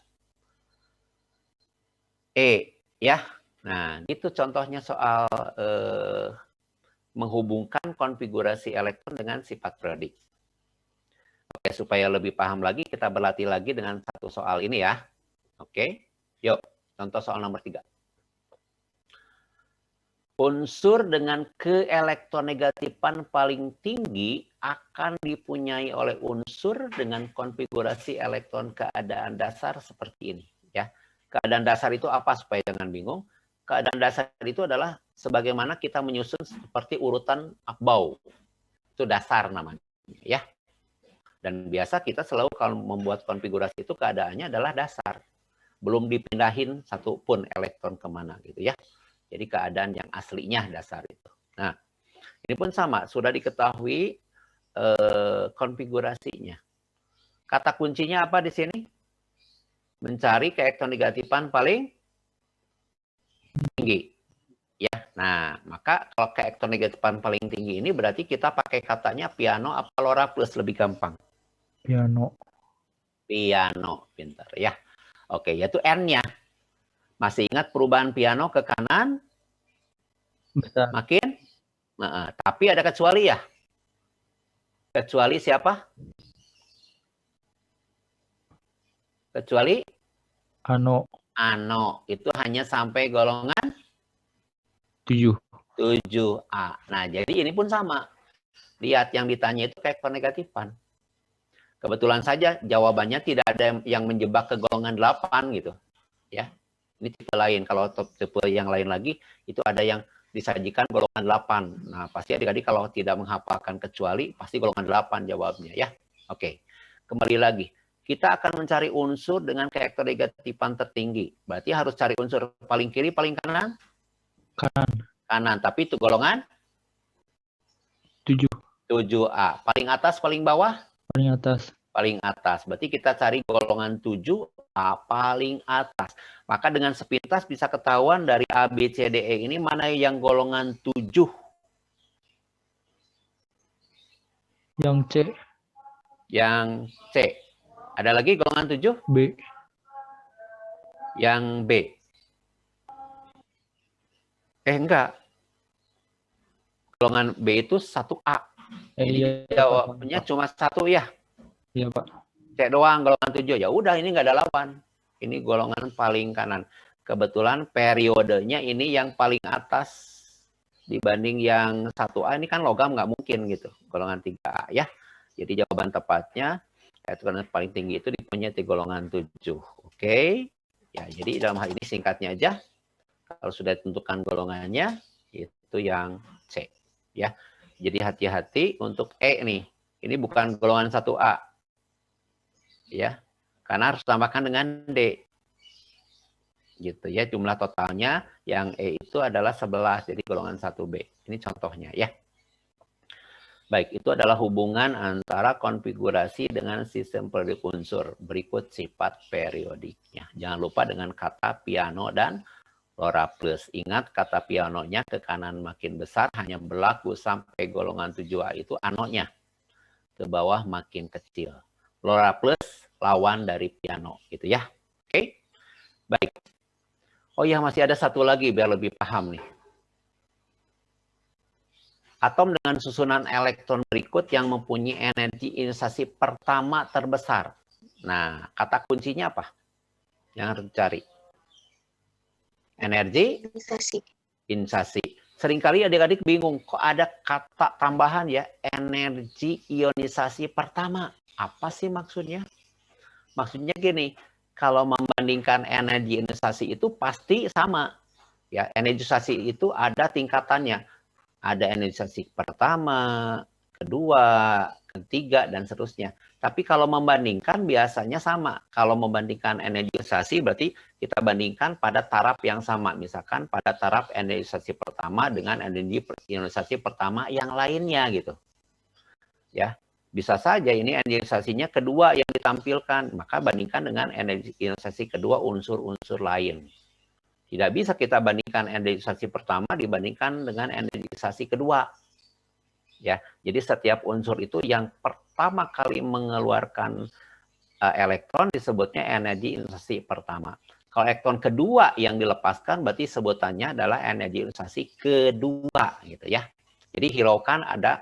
E. Ya. Nah, itu contohnya soal menghubungkan konfigurasi elektron dengan sifat periodik. Oke, supaya lebih paham lagi, kita berlatih lagi dengan satu soal ini ya. Oke, yuk, contoh soal nomor 3. Unsur dengan keelektronegatifan paling tinggi akan dipunyai oleh unsur dengan konfigurasi elektron keadaan dasar seperti ini. Ya, keadaan dasar itu apa supaya jangan bingung? Keadaan dasar itu adalah sebagaimana kita menyusun seperti urutan above. Itu dasar namanya. Ya. Dan biasa kita selalu kalau membuat konfigurasi itu keadaannya adalah dasar. Belum dipindahin satu pun elektron kemana gitu ya. Jadi keadaan yang aslinya dasar itu. Nah, ini pun sama. Sudah diketahui konfigurasinya. Kata kuncinya apa di sini? Mencari keelektronegatifan paling tinggi. Ya, nah maka kalau keelektronegatifan paling tinggi ini berarti kita pakai katanya piano apa LoRa plus lebih gampang. Piano. Piano, pintar ya. Oke, yaitu N-nya. Masih ingat perubahan piano ke kanan? Besar. Makin? Tapi ada kecuali ya? Kecuali siapa? Kecuali? Ano. Ano. Itu hanya sampai golongan 7. 7A. Nah, jadi ini pun sama. Lihat yang ditanya itu keelektronegatifan. Kebetulan saja jawabannya tidak ada yang menjebak ke golongan 8 gitu. Ya. Ini tipe lain. Kalau tipe yang lain lagi itu ada yang disajikan golongan 8. Nah, pasti adik-adik kalau tidak menghafalkan kecuali pasti golongan 8 jawabnya ya. Oke. Kembali lagi. Kita akan mencari unsur dengan keelektronegatifan tertinggi. Berarti harus cari unsur paling kiri, paling kanan? Kanan. Kanan, tapi itu golongan 7. 7A. Paling atas, paling bawah? Paling atas. Paling atas. Berarti kita cari golongan 7A paling atas. Maka dengan sepintas bisa ketahuan dari A, B, C, D, E ini mana yang golongan 7. Yang C. Yang C. Ada lagi golongan 7? B. Yang B. Enggak. Golongan B itu 1A. Iya. Jawabnya cuma 1 ya. Iya, Pak. C doang golongan 7. Ya udah ini nggak ada lawan. Ini golongan paling kanan. Kebetulan periodenya ini yang paling atas dibanding yang 1A. Ini kan logam nggak mungkin gitu. Golongan 3A ya. Jadi jawaban tepatnya keelektronegatifan paling tinggi itu dipunyai di golongan 7. Oke. Ya, jadi dalam hal ini singkatnya aja. Kalau sudah ditentukan golongannya itu yang C ya. Jadi hati-hati untuk E nih. Ini bukan golongan 1A. Ya, karena harus tambahkan dengan D. Gitu ya, jumlah totalnya yang E itu adalah 11, jadi golongan 1B. Ini contohnya ya. Baik, itu adalah hubungan antara konfigurasi dengan sistem periodik unsur. Berikut sifat periodiknya. Jangan lupa dengan kata piano dan Lora plus. Ingat kata pianonya ke kanan makin besar hanya berlaku sampai golongan 7A itu anonya. Ke bawah makin kecil. Lora plus lawan dari piano gitu ya. Oke. Baik. Oh ya, masih ada satu lagi biar lebih paham nih. Atom dengan susunan elektron berikut yang mempunyai energi ionisasi pertama terbesar. Nah, kata kuncinya apa? Yang harus dicari. Energi ionisasi. Seringkali adik-adik bingung, kok ada kata tambahan ya, energi ionisasi pertama. Apa sih maksudnya? Maksudnya gini, kalau membandingkan energi ionisasi itu pasti sama. Ya, energisasi itu ada tingkatannya. Ada energisasi pertama, kedua, ketiga, dan seterusnya. Tapi kalau membandingkan biasanya sama. Kalau membandingkan energisasi berarti kita bandingkan pada taraf yang sama. Misalkan pada taraf energisasi pertama dengan energi ionisasi pertama yang lainnya gitu. Ya, bisa saja ini energisasinya kedua yang ditampilkan. Maka bandingkan dengan energi ionisasi kedua unsur-unsur lain. Tidak bisa kita bandingkan energisasi pertama dibandingkan dengan energisasi kedua. Ya, jadi setiap unsur itu yang pertama kali mengeluarkan elektron disebutnya energi ionisasi pertama. Kalau elektron kedua yang dilepaskan berarti sebutannya adalah energi ionisasi kedua gitu ya. Jadi hiraukan ada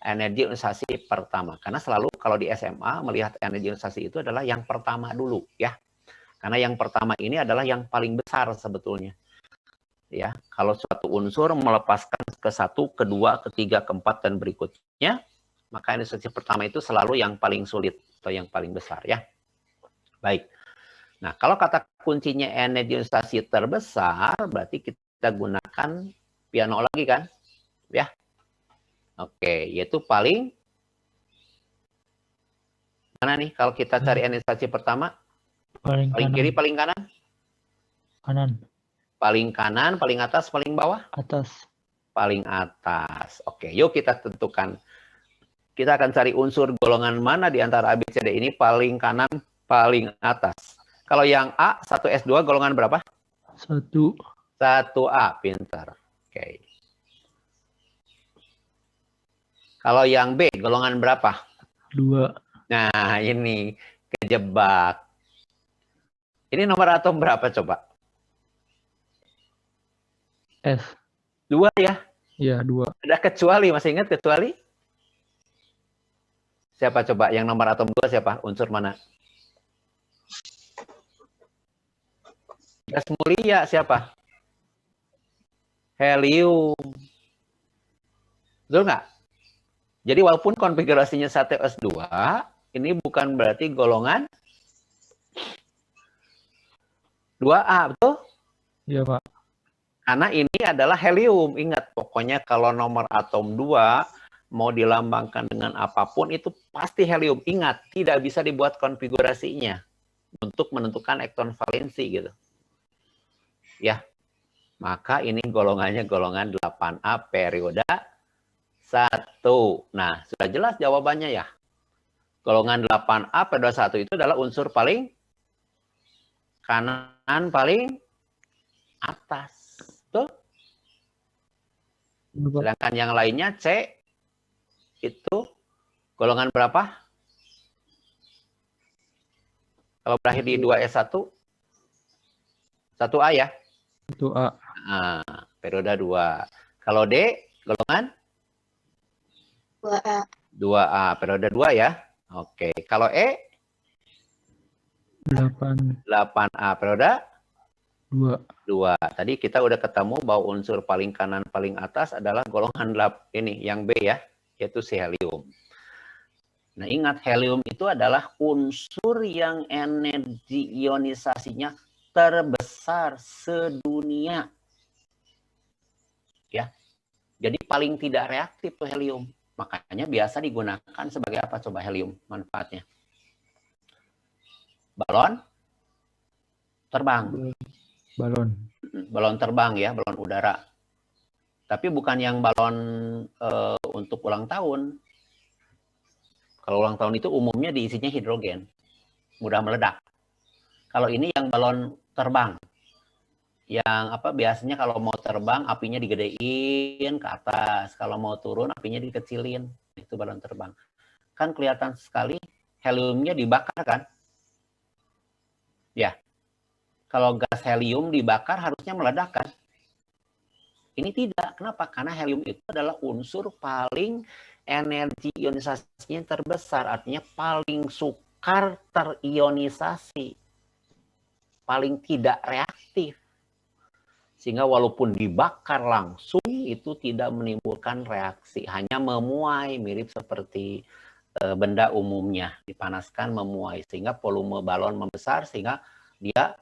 energi ionisasi pertama karena selalu kalau di SMA melihat energi ionisasi itu adalah yang pertama dulu ya. Karena yang pertama ini adalah yang paling besar sebetulnya. Ya, kalau suatu unsur melepaskan ke satu, kedua, ketiga, keempat, dan berikutnya, maka ionisasi pertama itu selalu yang paling sulit atau yang paling besar ya. Baik. Nah, kalau kata kuncinya energi ionisasi terbesar, berarti kita gunakan piano lagi kan? Ya. Oke, yaitu paling mana nih kalau kita cari ionisasi pertama? Paling Paling kanan. kiri, paling kanan? Kanan. Paling kanan, paling atas, paling bawah? Atas. Paling atas. Oke, yuk kita tentukan. Kita akan cari unsur golongan mana di antara A, B, C, D ini paling kanan, paling atas. Kalau yang A, 1S2 golongan berapa? 1. 1A, pintar. Oke. Kalau yang B, golongan berapa? 2. Nah, ini kejebak. Ini nomor atom berapa coba? S. 2 ya? Ya, 2. Ada kecuali, masih ingat kecuali? Siapa coba? Yang nomor atom 2 siapa? Unsur mana? Gas mulia siapa? Helium. Betul nggak? Jadi walaupun konfigurasinya 1s2, ini bukan berarti golongan 2A, betul? Iya, Pak. Karena ini adalah helium. Ingat, pokoknya kalau nomor atom 2 mau dilambangkan dengan apapun itu pasti helium. Ingat, tidak bisa dibuat konfigurasinya untuk menentukan elektron valensi gitu. Ya. Maka ini golongannya golongan 8A periode 1. Nah, sudah jelas jawabannya ya. Golongan 8A periode 1 itu adalah unsur paling kanan, paling atas. Betul? Sedangkan yang lainnya C itu golongan berapa? Kalau berakhir di 2S1, 1A ya? 1A. Nah, periode 2. Kalau D, golongan? 2A. 2A, periode 2 ya? Oke. Kalau E? 8. 8A, periode? 2. 2. Tadi kita udah ketemu bahwa unsur paling kanan paling atas adalah golongan ini yang B ya, yaitu si helium. Nah, ingat helium itu adalah unsur yang energi ionisasinya terbesar sedunia. Ya. Jadi paling tidak reaktif tuh helium. Makanya biasa digunakan sebagai apa coba helium manfaatnya? Balon terbang. Balon. Balon terbang ya, balon udara. Tapi bukan yang balon untuk ulang tahun. Kalau ulang tahun itu umumnya diisinya hidrogen. Mudah meledak. Kalau ini yang balon terbang. yang apa biasanya kalau mau terbang apinya digedein ke atas, kalau mau turun apinya dikecilin. Itu balon terbang. Kan kelihatan sekali heliumnya dibakar kan? Ya. Kalau gas helium dibakar harusnya meledak kan? Ini tidak. Kenapa? Karena helium itu adalah unsur paling energi ionisasinya terbesar. Artinya paling sukar terionisasi. Paling tidak reaktif. Sehingga walaupun dibakar langsung itu tidak menimbulkan reaksi. Hanya memuai mirip seperti benda umumnya. Dipanaskan memuai. Sehingga volume balon membesar sehingga dia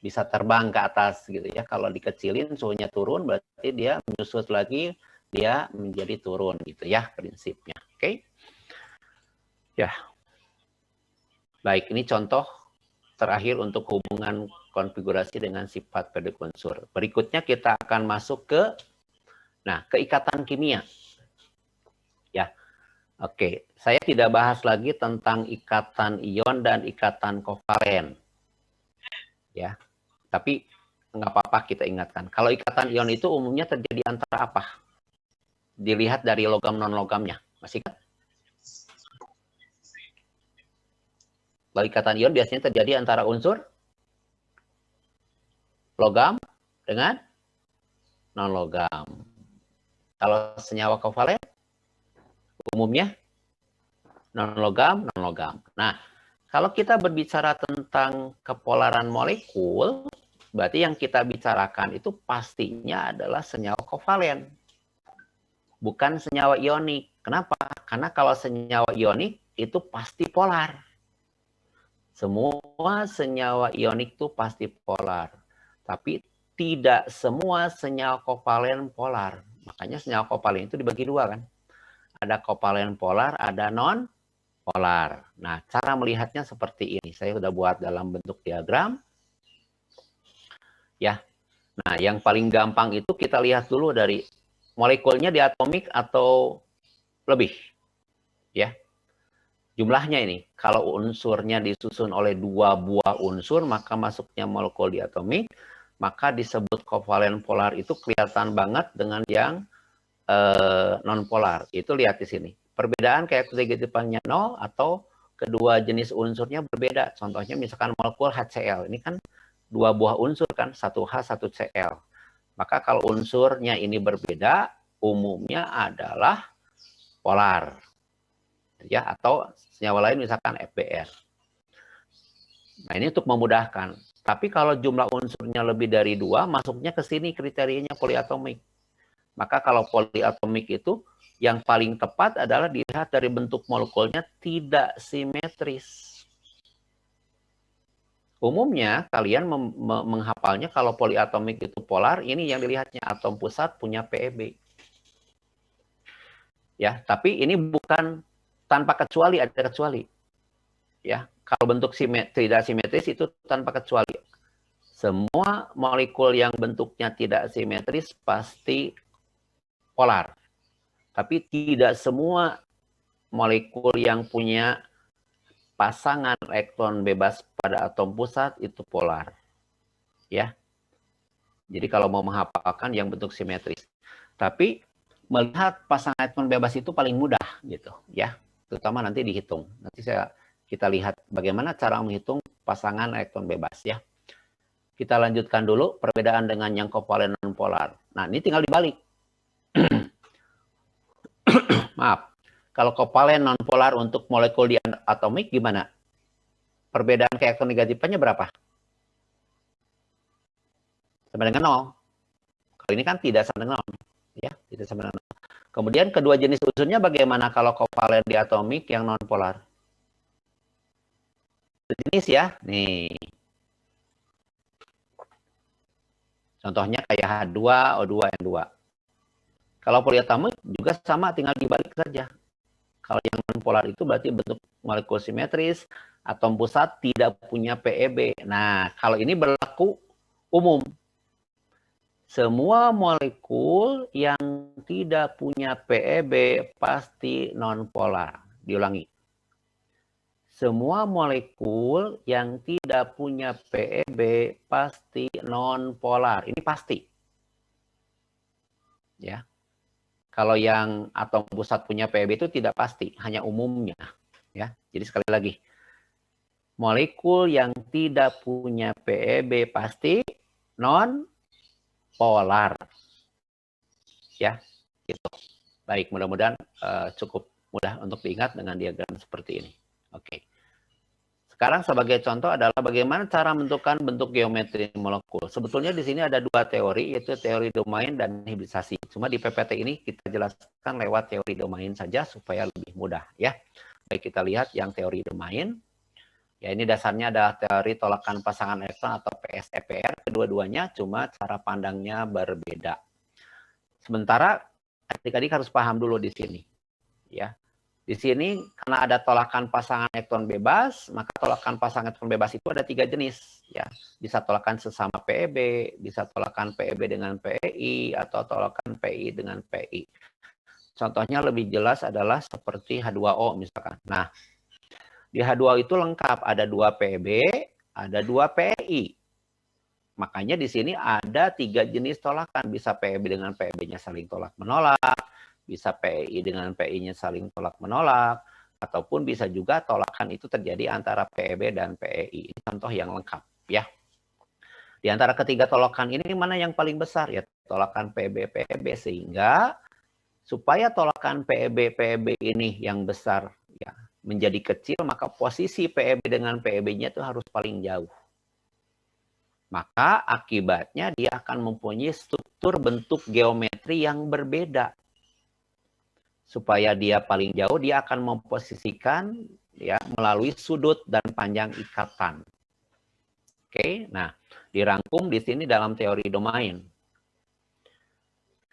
bisa terbang ke atas gitu ya. Kalau dikecilin suhunya turun berarti dia menyusut lagi, dia menjadi turun gitu ya prinsipnya. Oke. Ya. Baik, ini contoh terakhir untuk hubungan konfigurasi dengan sifat periode unsur. Berikutnya kita akan masuk ke keikatan kimia. Ya. Oke, saya tidak bahas lagi tentang ikatan ion dan ikatan kovalen. Ya. Tapi nggak apa-apa kita ingatkan. Kalau ikatan ion itu umumnya terjadi antara apa? Dilihat dari logam non-logamnya. Masih ingat? Kalau ikatan ion biasanya terjadi antara unsur logam dengan non-logam. Kalau senyawa kovalen umumnya non-logam, non-logam. Nah, kalau kita berbicara tentang kepolaran molekul, berarti yang kita bicarakan itu pastinya adalah senyawa kovalen. Bukan senyawa ionik. Kenapa? Karena kalau senyawa ionik itu pasti polar. Semua senyawa ionik itu pasti polar. Tapi tidak semua senyawa kovalen polar. Makanya senyawa kovalen itu dibagi dua kan. Ada kovalen polar, ada non-polar. Nah, cara melihatnya seperti ini. Saya sudah buat dalam bentuk diagram. Ya, nah yang paling gampang itu kita lihat dulu dari molekulnya diatomik atau lebih, ya. Jumlahnya ini, kalau unsurnya disusun oleh 2 buah unsur, maka masuknya molekul diatomik, maka disebut kovalen polar itu kelihatan banget dengan yang non-polar. Itu lihat di sini. Perbedaan kayak ketiga-tiganya 0 atau kedua jenis unsurnya berbeda. Contohnya misalkan molekul HCl, ini kan 2 buah unsur kan, 1H, 1Cl. Maka kalau unsurnya ini berbeda, umumnya adalah polar. Ya, atau senyawa lain misalkan FBr. Nah, ini untuk memudahkan. Tapi kalau jumlah unsurnya lebih dari 2, masuknya ke sini kriterianya poliatomik. Maka kalau poliatomik itu yang paling tepat adalah dilihat dari bentuk molekulnya tidak simetris. Umumnya kalian menghafalnya kalau poliatomik itu polar, ini yang dilihatnya atom pusat punya PeB. Ya, tapi ini bukan tanpa kecuali, ada kecuali. Ya, kalau bentuk tidak simetris itu tanpa kecuali. Semua molekul yang bentuknya tidak simetris pasti polar. Tapi tidak semua molekul yang punya pasangan elektron bebas pada atom pusat itu polar. Ya. Jadi kalau mau menghafalkan yang bentuk simetris. Tapi melihat pasangan elektron bebas itu paling mudah gitu, ya. Terutama nanti dihitung. Nanti kita lihat bagaimana cara menghitung pasangan elektron bebas ya. Kita lanjutkan dulu perbedaan dengan yang kovalen non polar. Nah, ini tinggal dibalik. Maaf. Kalau kovalen non polar untuk molekul diatomik gimana? Perbedaan ke elektron negatifnya berapa? Sama dengan 0. Kalau ini kan tidak sama dengan 0. Ya, tidak sama dengan 0. Kemudian kedua jenis unsurnya bagaimana kalau kovalen diatomik yang non polar? Jenis ya. Nih. Contohnya kayak H2, O2, N2. Kalau poliatomik juga sama, tinggal dibalik saja. Kalau yang non-polar itu berarti bentuk molekul simetris, atom pusat tidak punya PeB. Nah, kalau ini berlaku umum. Semua molekul yang tidak punya PeB pasti non-polar. Diulangi. semua molekul yang tidak punya PEB pasti non-polar. Ini pasti. Ya. Kalau yang atom pusat punya PEB itu tidak pasti, hanya umumnya. Ya. Jadi sekali lagi, molekul yang tidak punya PEB pasti non-polar. Ya, gitu. Baik, mudah-mudahan cukup mudah untuk diingat dengan diagram seperti ini. Oke. Sekarang sebagai contoh adalah bagaimana cara menentukan bentuk geometri molekul. Sebetulnya di sini ada dua teori, yaitu teori domain dan hibridisasi. Cuma di PPT ini kita jelaskan lewat teori domain saja supaya lebih mudah, ya. Baik, kita lihat yang teori domain. Ya, ini dasarnya adalah teori tolakan pasangan elektron atau PSEPR. Kedua-duanya cuma cara pandangnya berbeda. Sementara adik-adik harus paham dulu di sini, ya. Di sini karena ada tolakan pasangan elektron bebas, maka tolakan pasangan elektron bebas itu ada 3 jenis, ya. Bisa tolakan sesama PEB, bisa tolakan PEB dengan PEI, atau tolakan PEI dengan PEI. Contohnya lebih jelas adalah seperti H2O misalkan. Nah, di H2O itu lengkap, ada 2 PEB, ada 2 PEI. Makanya di sini ada 3 jenis tolakan, bisa PEB dengan PEB-nya saling tolak menolak, bisa PEI dengan PEI-nya saling tolak menolak, ataupun bisa juga tolakan itu terjadi antara PEB dan PEI. Ini contoh yang lengkap, ya. Di antara ketiga tolakan ini mana yang paling besar? Ya, tolakan PEB-PEB, sehingga supaya tolakan PEB-PEB ini yang besar ya menjadi kecil, maka posisi PEB dengan PEB-nya itu harus paling jauh. Maka akibatnya dia akan mempunyai struktur bentuk geometri yang berbeda. Supaya dia paling jauh, dia akan memposisikan ya melalui sudut dan panjang ikatan. Oke, nah dirangkum di sini dalam teori domain.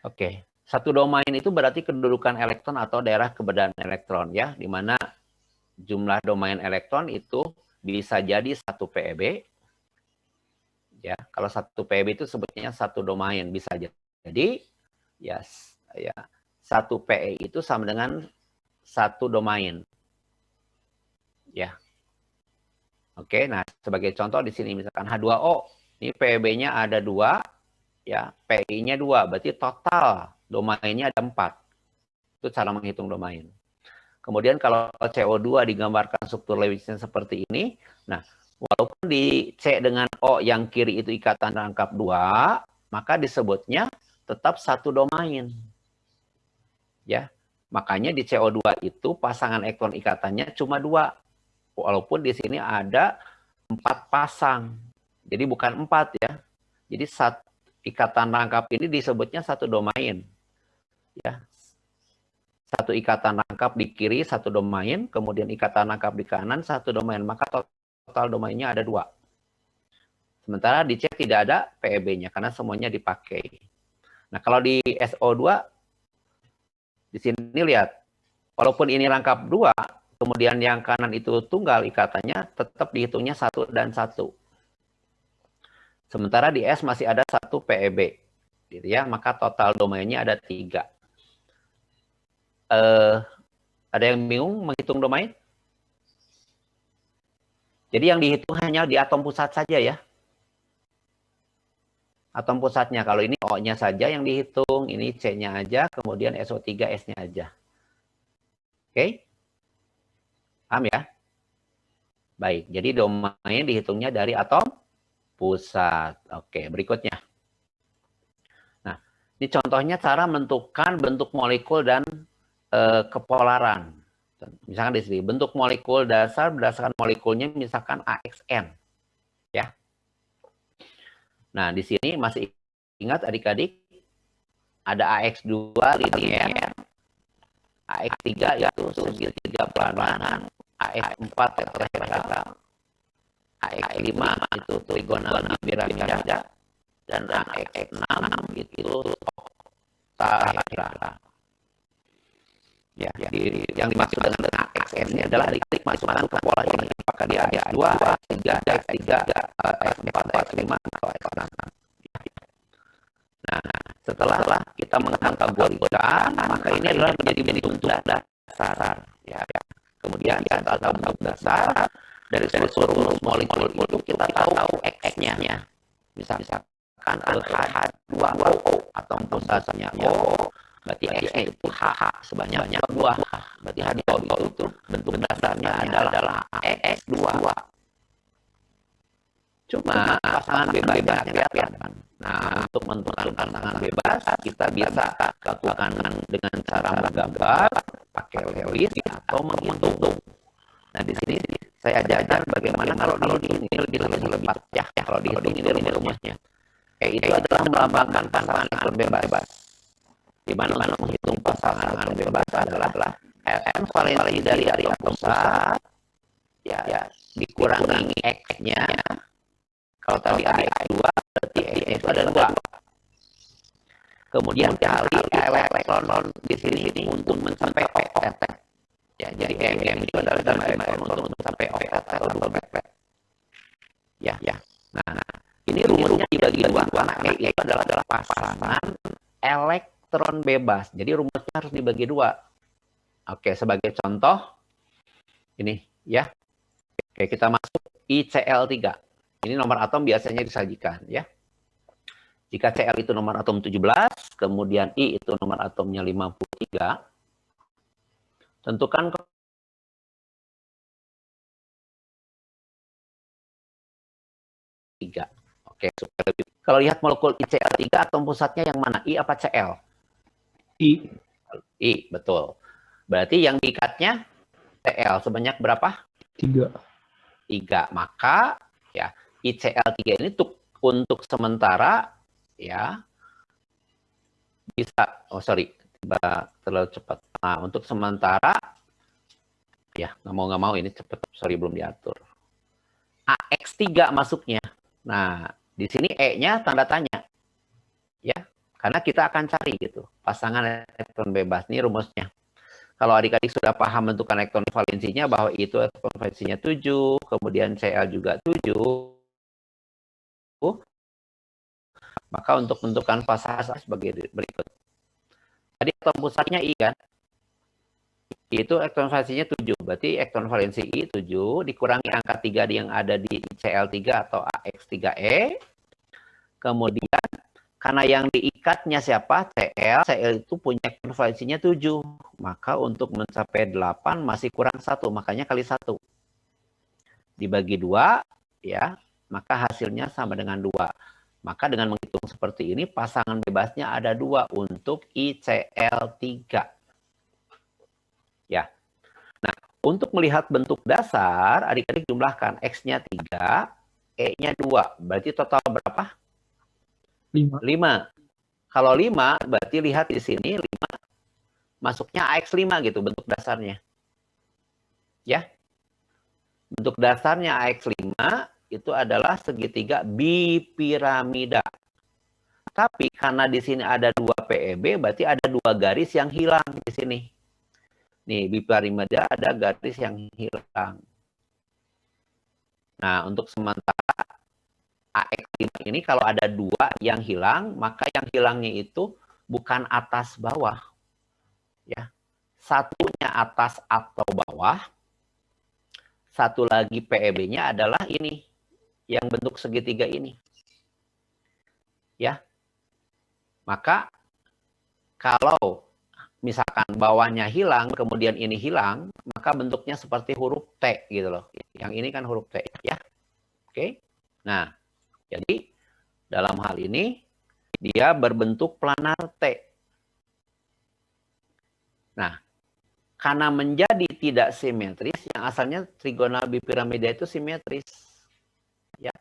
Oke, satu domain itu berarti kedudukan elektron atau daerah keberadaan elektron ya, di mana jumlah domain elektron itu bisa jadi 1 PEB. Ya, kalau 1 PEB itu sebutnya 1 domain, bisa jadi ya 1 PE itu sama dengan 1 domain. Ya. Oke, nah sebagai contoh di sini misalkan H2O, ini PEB-nya ada 2, ya, PI-nya 2, berarti total domainnya ada 4. Itu cara menghitung domain. Kemudian kalau CO2 digambarkan struktur Lewisnya seperti ini, nah walaupun di C dengan O yang kiri itu ikatan rangkap 2, maka disebutnya tetap 1 domain. Ya, makanya di CO2 itu pasangan elektron ikatannya cuma 2. Walaupun di sini ada 4 pasang. Jadi bukan 4 ya. Jadi ikatan rangkap ini disebutnya 1 domain. Ya. 1 ikatan rangkap di kiri 1 domain, kemudian ikatan rangkap di kanan 1 domain. Maka total domainnya ada 2. Sementara di C tidak ada PEB-nya karena semuanya dipakai. Nah, kalau di SO2 di sini lihat, walaupun ini rangkap 2, kemudian yang kanan itu tunggal ikatannya, tetap dihitungnya 1 dan 1. Sementara di S masih ada 1 PEB. Gitu ya, maka total domainnya ada 3. Ada yang bingung menghitung domain? Jadi yang dihitung hanya di atom pusat saja ya. Atom pusatnya, kalau ini O-nya saja yang dihitung, ini C-nya aja, kemudian SO3 S-nya aja. Oke? Paham ya? Baik, jadi domain dihitungnya dari atom pusat. Oke, berikutnya. Nah, ini contohnya cara menentukan bentuk molekul dan kepolaran. Misalkan di sini, bentuk molekul dasar berdasarkan molekulnya misalkan AXN. Ya. Nah, di sini masih ingat adik-adik, ada AX2 linier, AX3 itu segitiga pelanan, AX4 tetrahedral, AX5 itu trigonal piramida, dan AX6 itu octahedral. Ya, yang dimaksud dengan AXN ini adalah adik-adik masukkan ke pola ini. Apakah dia AX2, AX3, AX3, AX4, AX5, atau AX6. Nah, setelah kita mengkategorikan, maka ini adalah menjadi bentuk dasar. Ya. Kemudian kemudian atau bentuk dasar dari seluruh rumus molekul itu kita tahu X-nya. Misalkan H2O atau pusatnya O, berarti X-nya itu HH sebanyak 2. Berarti H2O itu bentuk dasarnya adalah X2. Cuma pasangan bebasnya kelihatan. Nah, untuk menentukan pasangan bebas, kita bisa lakukan dengan cara menggambar, pakai Lewis, atau menghitung. Nah, di sini saya ajarkan bagaimana kalau dihitung ini lebih cepat ya. Kalau dihitung ini rumusnya. Itu adalah melambangkan pasangan elektron bebas. Di mana menghitung pasangan elektron bebas adalah Ln valensi dari atom pusat ya dikurangi X-nya. Kalau tadi X2 berarti X-nya itu ada 2. Kemudian kali elektron di sini untuk mencapai oktet. Ya, jadi M itu adalah elektron untuk mencapai oktet atau doublet. Ya. Nah, ini rumusnya dibagi 2 karena E itu adalah pasangan elektron bebas. Jadi rumusnya harus dibagi 2. Oke, sebagai contoh ini ya. Oke, kita masuk ICl3. Ini nomor atom biasanya disajikan ya. Jika Cl itu nomor atom 17, kemudian I itu nomor atomnya 53, tentukan tiga. Oke, kalau lihat molekul ICl3 atom pusatnya yang mana? I apa Cl? I, betul. Berarti yang diikatnya Cl sebanyak berapa? 3. 3. Maka ya ICl3 ini untuk sementara ya bisa terlalu cepat. Nah, untuk sementara ya nggak mau ini cepat, belum diatur. AX3 masuknya. Nah, di sini E-nya tanda tanya. Ya, karena kita akan cari gitu pasangan elektron bebas. Ini rumusnya. Kalau adik-adik sudah paham bentukan elektron valensinya bahwa itu elektron valensinya 7, kemudian Cl juga 7. Maka untuk menentukan pasangan sebagai berikut. Tadi atom pusatnya I kan? I itu elektron valensinya 7. Berarti elektron valensi I 7 dikurangi angka 3 yang ada di Cl3 atau AX3E. Kemudian karena yang diikatnya siapa? Cl. Cl itu punya elektron valensinya 7. Maka untuk mencapai 8 masih kurang 1. Makanya kali 1. Dibagi 2 ya, maka hasilnya sama dengan 2. Maka dengan menghitung seperti ini, pasangan bebasnya ada 2 untuk ICl3. Ya. Nah, untuk melihat bentuk dasar, adik-adik jumlahkan X-nya 3, E-nya 2. Berarti total berapa? 5. 5. Kalau 5, berarti lihat di sini 5 masuknya AX5 gitu bentuk dasarnya. Ya. Bentuk dasarnya AX5 itu adalah segitiga bipiramida. Tapi karena di sini ada 2 PEB, berarti ada 2 garis yang hilang di sini. Nih, bipiramida ada garis yang hilang. Nah, untuk sementara AX5 ini kalau ada 2 yang hilang, maka yang hilangnya itu bukan atas bawah. Ya. Satunya atas atau bawah. Satu lagi PEB-nya adalah ini. Yang bentuk segitiga ini. Ya. Maka kalau misalkan bawahnya hilang, kemudian ini hilang, maka bentuknya seperti huruf T gitu loh. Yang ini kan huruf T ya. Oke. Nah, jadi dalam hal ini dia berbentuk planar T. Nah, karena menjadi tidak simetris, yang asalnya trigonal bipiramida itu simetris. Ya.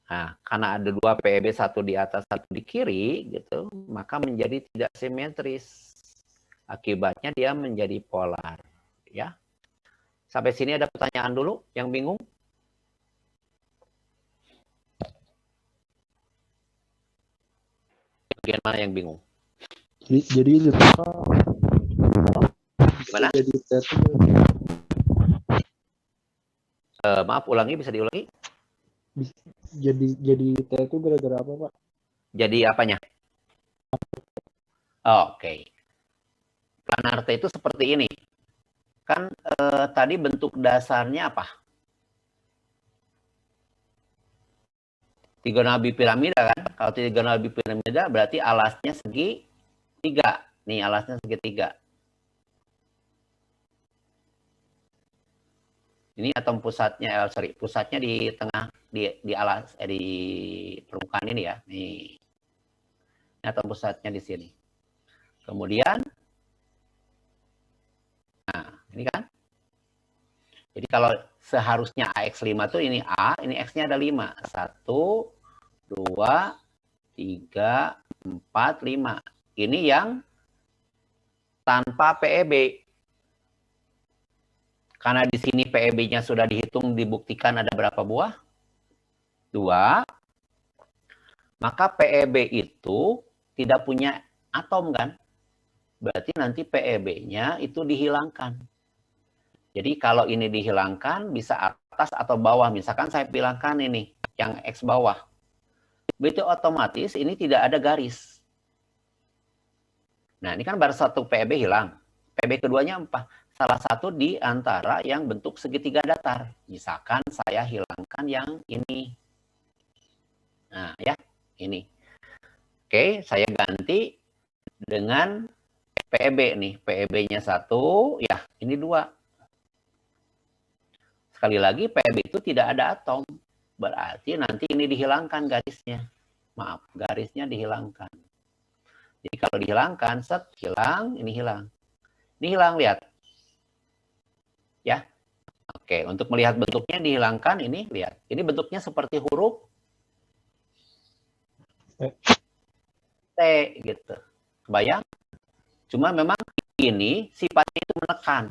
Nah, karena ada 2 PEB, satu di atas, satu di kiri, gitu, maka menjadi tidak simetris. Akibatnya dia menjadi polar. Ya. Sampai sini ada pertanyaan dulu yang bingung? Bagian mana yang bingung? Jadi Gimana? jadi Maaf, ulangi, bisa diulangi? jadi T itu gara-gara apa, Pak? Jadi apanya? Oh, oke. Planar T itu seperti ini. Kan tadi bentuk dasarnya apa? Trigonal bipiramida kan? Kalau trigonal bipiramida berarti alasnya segi 3. Nih alasnya segi 3. Ini atom pusatnya, pusatnya di tengah, di alas, di permukaan ini ya. Nih. Ini atom pusatnya di sini. Kemudian, nah ini kan. Jadi kalau seharusnya AX5 tuh ini A, ini X-nya ada 5. 1, 2, 3, 4, 5. Ini yang tanpa PEB. Karena di sini PEB-nya sudah dihitung, dibuktikan ada berapa buah? 2. Maka PEB itu tidak punya atom kan? Berarti nanti PEB-nya itu dihilangkan. Jadi kalau ini dihilangkan bisa atas atau bawah. Misalkan saya bilangkan ini yang X bawah. Begitu otomatis ini tidak ada garis. Nah ini kan baru satu PEB hilang. PEB keduanya apa? Salah satu di antara yang bentuk segitiga datar. Misalkan saya hilangkan yang ini. Nah ya, ini. Oke, saya ganti dengan PEB nih. PEB-nya 1, ya ini 2. Sekali lagi PEB itu tidak ada atom. Berarti nanti ini dihilangkan garisnya. Maaf, garisnya dihilangkan. Jadi kalau dihilangkan, set, hilang, ini hilang. Ini hilang, lihat. Ya. Oke, untuk melihat bentuknya dihilangkan, ini lihat. Ini bentuknya seperti huruf T gitu. Kebayang? Cuma memang ini sifatnya itu menekan.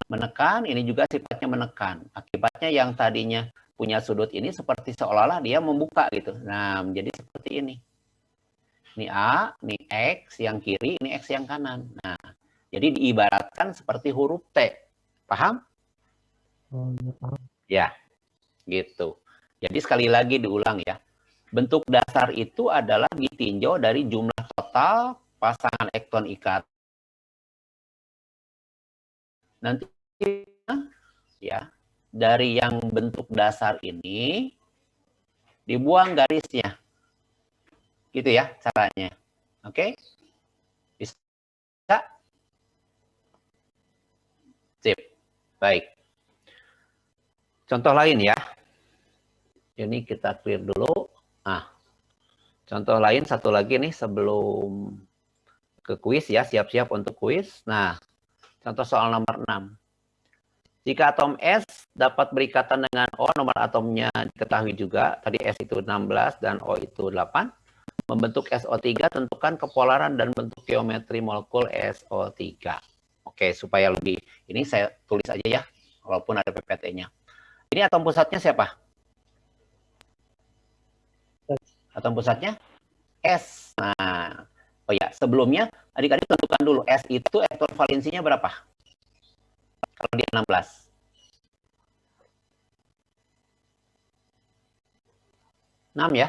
Menekan, ini juga sifatnya menekan. Akibatnya yang tadinya punya sudut ini seperti seolah-olah dia membuka gitu. Nah, menjadi seperti ini. Ini A, ini X yang kiri, ini X yang kanan. Nah, jadi diibaratkan seperti huruf T. Paham? Ya, gitu. Jadi sekali lagi diulang ya. Bentuk dasar itu adalah ditinjau dari jumlah total pasangan elektron ikat. Nanti ya, dari yang bentuk dasar ini dibuang garisnya. Gitu ya caranya. Oke? Bisa? Sip. Baik. Contoh lain ya. Ini kita clear dulu. Nah, contoh lain satu lagi nih sebelum ke kuis ya, siap-siap untuk kuis. Nah, contoh soal nomor 6. Jika atom S dapat berikatan dengan O, nomor atomnya diketahui juga. Tadi S itu 16 dan O itu 8. Membentuk SO3, tentukan kepolaran dan bentuk geometri molekul SO3. Oke, supaya lebih, ini saya tulis aja ya, walaupun ada PPT-nya. Ini atom pusatnya siapa? Atom pusatnya S. Nah, oh ya, sebelumnya adik-adik tentukan dulu S itu elektron valensinya berapa? Kalau dia 16. 6 ya.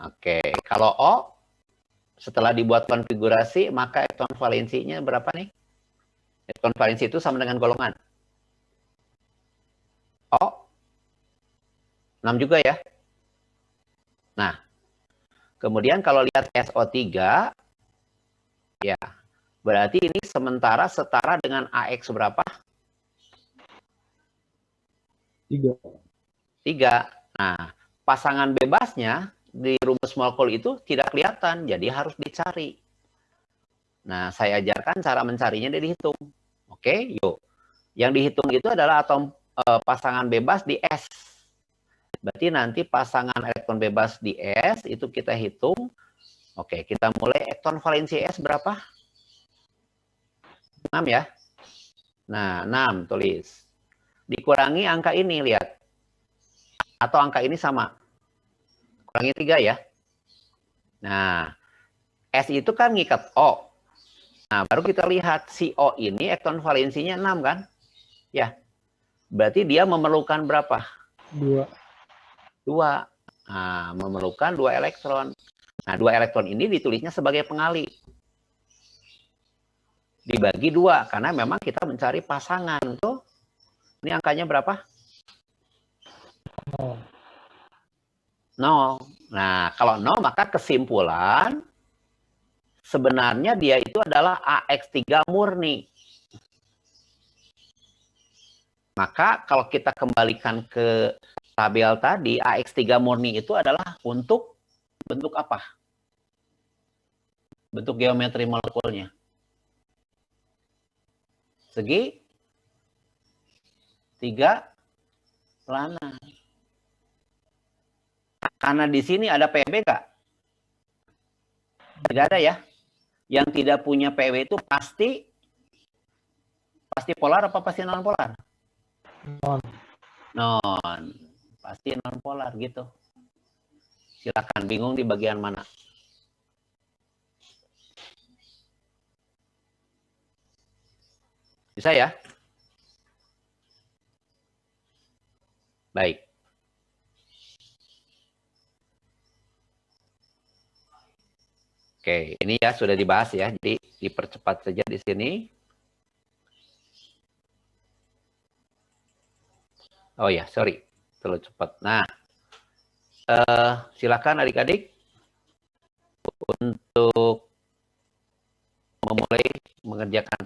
Oke, kalau O setelah dibuat konfigurasi maka elektron valensinya berapa nih? Elektron valensi itu sama dengan golongan. O 6 juga ya. Nah, kemudian kalau lihat SO3 ya, berarti ini sementara setara dengan AX berapa? 3. 3. Nah, pasangan bebasnya di rumus molekul itu tidak kelihatan, jadi harus dicari. Nah, saya ajarkan cara mencarinya dari dihitung. Oke, yuk. Yang dihitung itu adalah atom pasangan bebas di S. Berarti nanti pasangan elektron bebas di S itu kita hitung. Oke, kita mulai elektron valensi S berapa? 6 ya. Nah, 6 tulis. Dikurangi angka ini, lihat. Atau angka ini sama. Kurangi 3 ya. Nah, S itu kan ngikat O. Nah, baru kita lihat si O ini elektron valensinya 6 kan? Ya. Berarti dia memerlukan berapa? 2. 2. Nah, memerlukan 2 elektron. Nah, 2 elektron ini ditulisnya sebagai pengali. dibagi 2 karena memang kita mencari pasangan tuh. Ini angkanya berapa? 0. 0. Nah, kalau 0 maka kesimpulan sebenarnya dia itu adalah AX3 murni. Maka kalau kita kembalikan ke tabel tadi, AX3 murni itu adalah untuk bentuk apa? Bentuk geometri molekulnya. Segi 3 planar. Karena di sini ada PB nggak? Tidak ada ya. Yang tidak punya PW itu pasti polar apa pasti non polar? Non. Pasti non polar gitu. Silakan, bingung di bagian mana? Bisa ya? Baik. Oke, ini ya sudah dibahas ya, jadi dipercepat saja di sini. Oh ya, sorry, terlalu cepat. Nah, silakan adik-adik untuk memulai mengerjakan